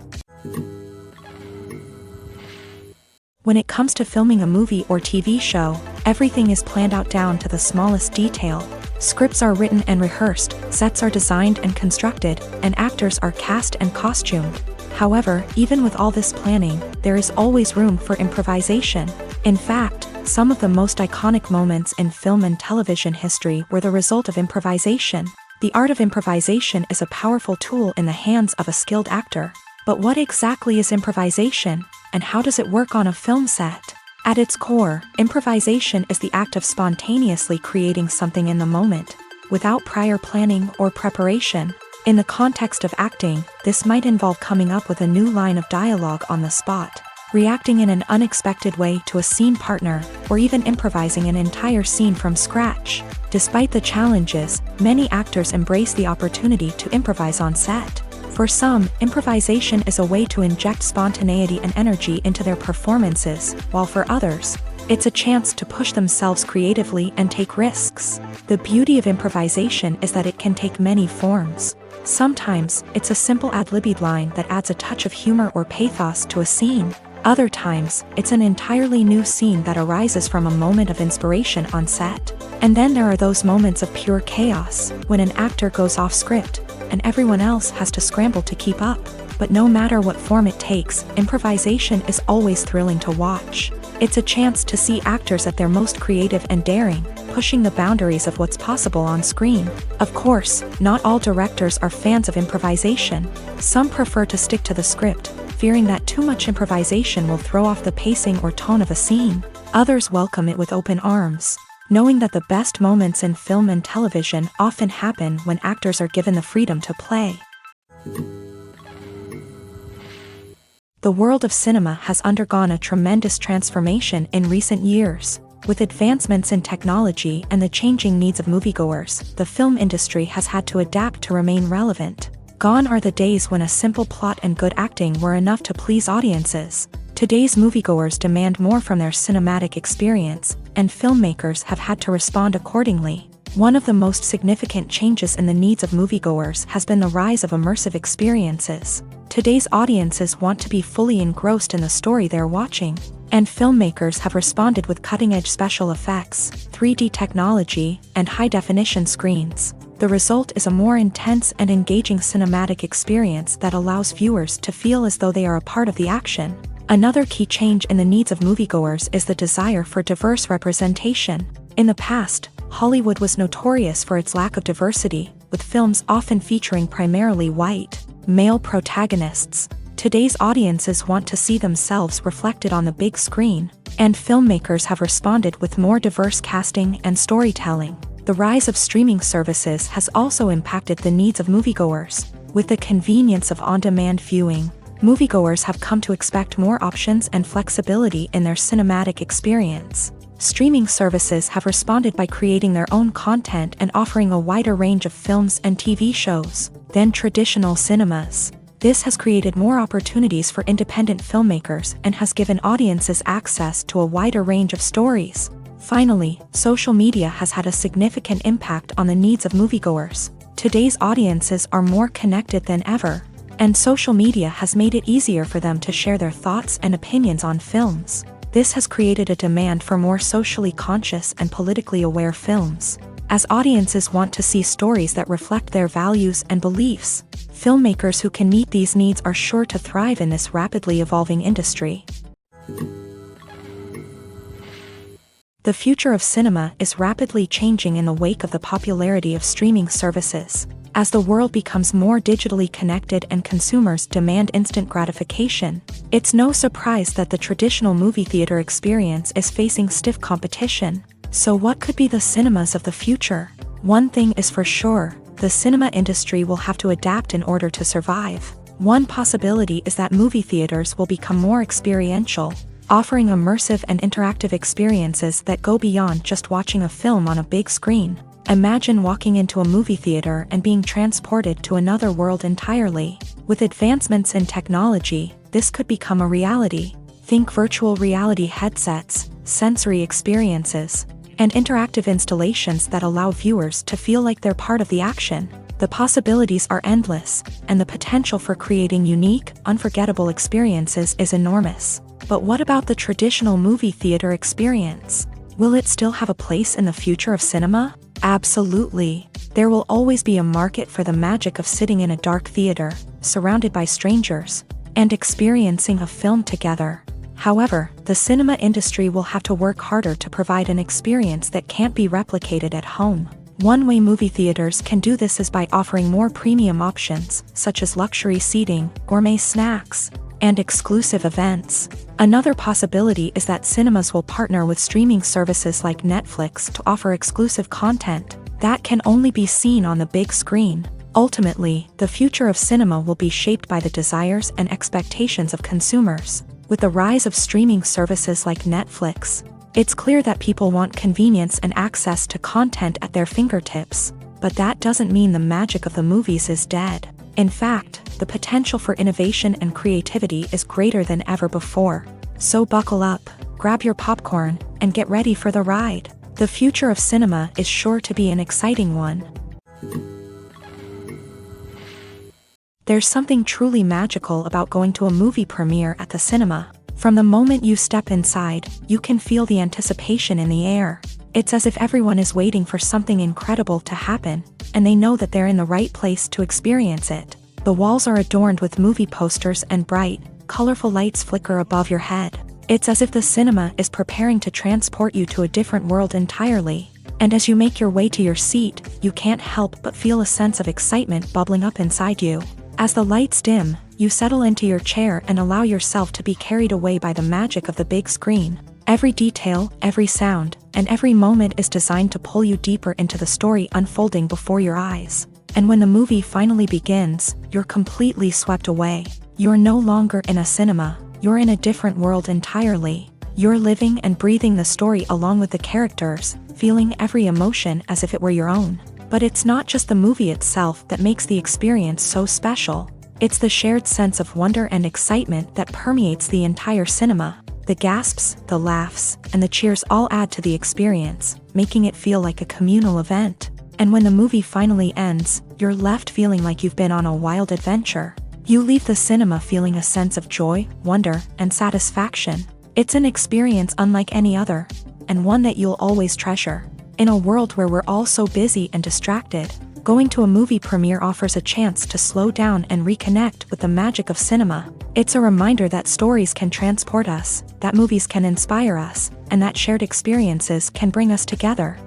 When it comes to filming a movie or TV show, everything is planned out down to the smallest detail. Scripts are written and rehearsed, sets are designed and constructed, and actors are cast and costumed. However, even with all this planning, there is always room for improvisation. In fact, some of the most iconic moments in film and television history were the result of improvisation. The art of improvisation is a powerful tool in the hands of a skilled actor. But what exactly is improvisation, and how does it work on a film set? At its core, improvisation is the act of spontaneously creating something in the moment, without prior planning or preparation. In the context of acting, this might involve coming up with a new line of dialogue on the spot, reacting in an unexpected way to a scene partner, or even improvising an entire scene from scratch. Despite the challenges, many actors embrace the opportunity to improvise on set. For some, improvisation is a way to inject spontaneity and energy into their performances, while for others, it's a chance to push themselves creatively and take risks. The beauty of improvisation is that it can take many forms. Sometimes, it's a simple ad-libbed line that adds a touch of humor or pathos to a scene. Other times, it's an entirely new scene that arises from a moment of inspiration on set. And then there are those moments of pure chaos, when an actor goes off script, and everyone else has to scramble to keep up. But no matter what form it takes, improvisation is always thrilling to watch. It's a chance to see actors at their most creative and daring, pushing the boundaries of what's possible on screen. Of course, not all directors are fans of improvisation. Some prefer to stick to the script, fearing that too much improvisation will throw off the pacing or tone of a scene. Others welcome it with open arms, knowing that the best moments in film and television often happen when actors are given the freedom to play. The world of cinema has undergone a tremendous transformation in recent years. With advancements in technology and the changing needs of moviegoers, the film industry has had to adapt to remain relevant. Gone are the days when a simple plot and good acting were enough to please audiences. Today's moviegoers demand more from their cinematic experience, and filmmakers have had to respond accordingly. One of the most significant changes in the needs of moviegoers has been the rise of immersive experiences. Today's audiences want to be fully engrossed in the story they're watching, and filmmakers have responded with cutting-edge special effects, 3D technology, and high-definition screens. The result is a more intense and engaging cinematic experience that allows viewers to feel as though they are a part of the action. Another key change in the needs of moviegoers is the desire for diverse representation. In the past, Hollywood was notorious for its lack of diversity, with films often featuring primarily white, male protagonists. Today's audiences want to see themselves reflected on the big screen, and filmmakers have responded with more diverse casting and storytelling. The rise of streaming services has also impacted the needs of moviegoers. With the convenience of on-demand viewing, moviegoers have come to expect more options and flexibility in their cinematic experience. Streaming services have responded by creating their own content and offering a wider range of films and TV shows than traditional cinemas. This has created more opportunities for independent filmmakers and has given audiences access to a wider range of stories. Finally, social media has had a significant impact on the needs of moviegoers. Today's audiences are more connected than ever, and social media has made it easier for them to share their thoughts and opinions on films. This has created a demand for more socially conscious and politically aware films. As audiences want to see stories that reflect their values and beliefs, filmmakers who can meet these needs are sure to thrive in this rapidly evolving industry. The future of cinema is rapidly changing in the wake of the popularity of streaming services. As the world becomes more digitally connected and consumers demand instant gratification, it's no surprise that the traditional movie theater experience is facing stiff competition. So what could be the cinemas of the future? One thing is for sure, the cinema industry will have to adapt in order to survive. One possibility is that movie theaters will become more experiential, offering immersive and interactive experiences that go beyond just watching a film on a big screen. Imagine walking into a movie theater and being transported to another world entirely. With advancements in technology, this could become a reality. Think virtual reality headsets, sensory experiences, and interactive installations that allow viewers to feel like they're part of the action. The possibilities are endless, and the potential for creating unique, unforgettable experiences is enormous. But what about the traditional movie theater experience? Will it still have a place in the future of cinema? Absolutely. There will always be a market for the magic of sitting in a dark theater, surrounded by strangers, and experiencing a film together. However, the cinema industry will have to work harder to provide an experience that can't be replicated at home. One way movie theaters can do this is by offering more premium options, such as luxury seating, gourmet snacks, and exclusive events. Another possibility is that cinemas will partner with streaming services like Netflix to offer exclusive content that can only be seen on the big screen. Ultimately, the future of cinema will be shaped by the desires and expectations of consumers. With the rise of streaming services like Netflix, it's clear that people want convenience and access to content at their fingertips. But that doesn't mean the magic of the movies is dead. In fact, the potential for innovation and creativity is greater than ever before. So buckle up, grab your popcorn, and get ready for the ride. The future of cinema is sure to be an exciting one. There's something truly magical about going to a movie premiere at the cinema. From the moment you step inside, you can feel the anticipation in the air. It's as if everyone is waiting for something incredible to happen, and they know that they're in the right place to experience it. The walls are adorned with movie posters and bright, colorful lights flicker above your head. It's as if the cinema is preparing to transport you to a different world entirely. And as you make your way to your seat, you can't help but feel a sense of excitement bubbling up inside you. As the lights dim, you settle into your chair and allow yourself to be carried away by the magic of the big screen. Every detail, every sound, and every moment is designed to pull you deeper into the story unfolding before your eyes. And when the movie finally begins, you're completely swept away. You're no longer in a cinema, you're in a different world entirely. You're living and breathing the story along with the characters, feeling every emotion as if it were your own. But it's not just the movie itself that makes the experience so special. It's the shared sense of wonder and excitement that permeates the entire cinema. The gasps, the laughs, and the cheers all add to the experience, making it feel like a communal event. And when the movie finally ends, you're left feeling like you've been on a wild adventure. You leave the cinema feeling a sense of joy, wonder, and satisfaction. It's an experience unlike any other, and one that you'll always treasure. In a world where we're all so busy and distracted, going to a movie premiere offers a chance to slow down and reconnect with the magic of cinema. It's a reminder that stories can transport us, that movies can inspire us, and that shared experiences can bring us together.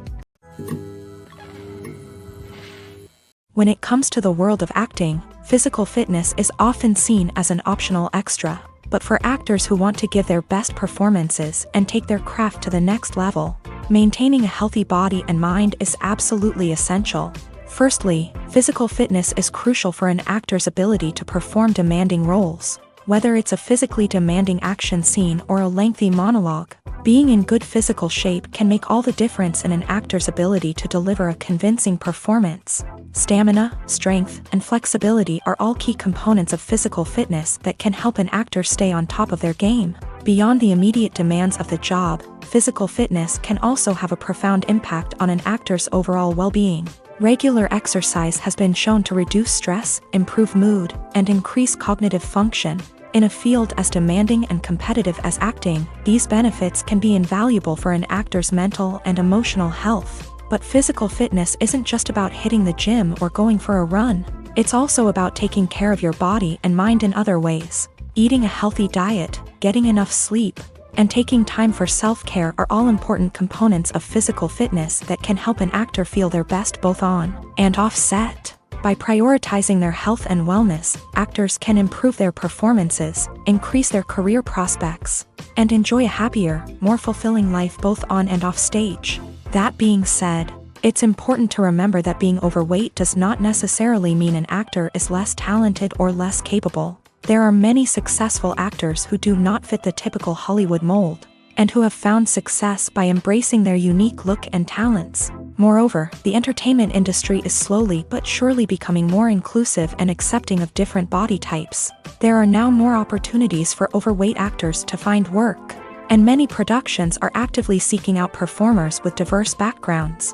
When it comes to the world of acting, physical fitness is often seen as an optional extra. But for actors who want to give their best performances and take their craft to the next level, maintaining a healthy body and mind is absolutely essential. Firstly, physical fitness is crucial for an actor's ability to perform demanding roles. Whether it's a physically demanding action scene or a lengthy monologue, being in good physical shape can make all the difference in an actor's ability to deliver a convincing performance. Stamina, strength, and flexibility are all key components of physical fitness that can help an actor stay on top of their game. Beyond the immediate demands of the job, physical fitness can also have a profound impact on an actor's overall well-being. Regular exercise has been shown to reduce stress, improve mood, and increase cognitive function. In a field as demanding and competitive as acting, these benefits can be invaluable for an actor's mental and emotional health. But physical fitness isn't just about hitting the gym or going for a run. It's also about taking care of your body and mind in other ways. Eating a healthy diet, getting enough sleep, and taking time for self-care are all important components of physical fitness that can help an actor feel their best both on and off set. By prioritizing their health and wellness, actors can improve their performances, increase their career prospects, and enjoy a happier, more fulfilling life both on and off stage. That being said, it's important to remember that being overweight does not necessarily mean an actor is less talented or less capable. There are many successful actors who do not fit the typical Hollywood mold, and who have found success by embracing their unique look and talents. Moreover, the entertainment industry is slowly but surely becoming more inclusive and accepting of different body types. There are now more opportunities for overweight actors to find work, and many productions are actively seeking out performers with diverse backgrounds.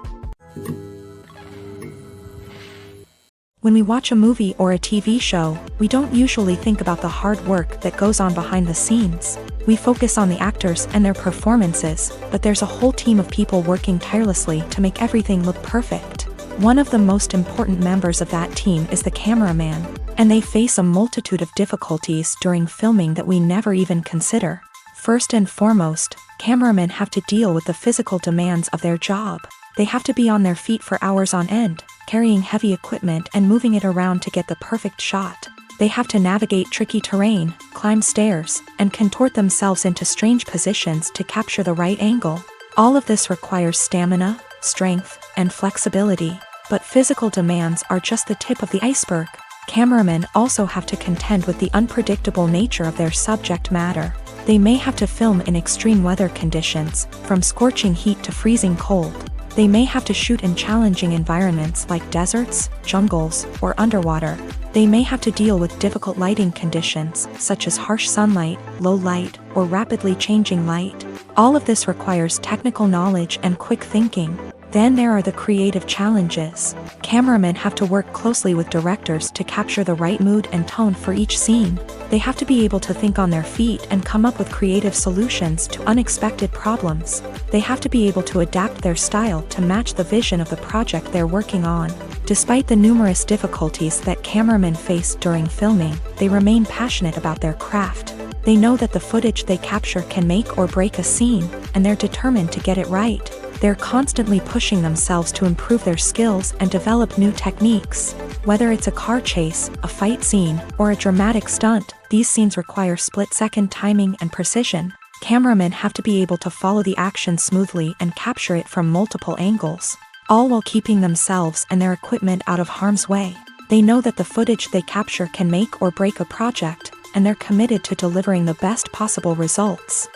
When we watch a movie or a TV show, we don't usually think about the hard work that goes on behind the scenes. We focus on the actors and their performances, but there's a whole team of people working tirelessly to make everything look perfect. One of the most important members of that team is the cameraman, and they face a multitude of difficulties during filming that we never even consider. First and foremost, cameramen have to deal with the physical demands of their job. They have to be on their feet for hours on end, carrying heavy equipment and moving it around to get the perfect shot. They have to navigate tricky terrain, climb stairs, and contort themselves into strange positions to capture the right angle. All of this requires stamina, strength, and flexibility. But physical demands are just the tip of the iceberg. Cameramen also have to contend with the unpredictable nature of their subject matter. They may have to film in extreme weather conditions, from scorching heat to freezing cold. They may have to shoot in challenging environments like deserts, jungles, or underwater. They may have to deal with difficult lighting conditions, such as harsh sunlight, low light, or rapidly changing light. All of this requires technical knowledge and quick thinking. Then there are the creative challenges. Cameramen have to work closely with directors to capture the right mood and tone for each scene. They have to be able to think on their feet and come up with creative solutions to unexpected problems. They have to be able to adapt their style to match the vision of the project they're working on. Despite the numerous difficulties that cameramen face during filming, they remain passionate about their craft. They know that the footage they capture can make or break a scene, and they're determined to get it right. They're constantly pushing themselves to improve their skills and develop new techniques. Whether it's a car chase, a fight scene, or a dramatic stunt, these scenes require split-second timing and precision. Cameramen have to be able to follow the action smoothly and capture it from multiple angles, all while keeping themselves and their equipment out of harm's way. They know that the footage they capture can make or break a project, and they're committed to delivering the best possible results.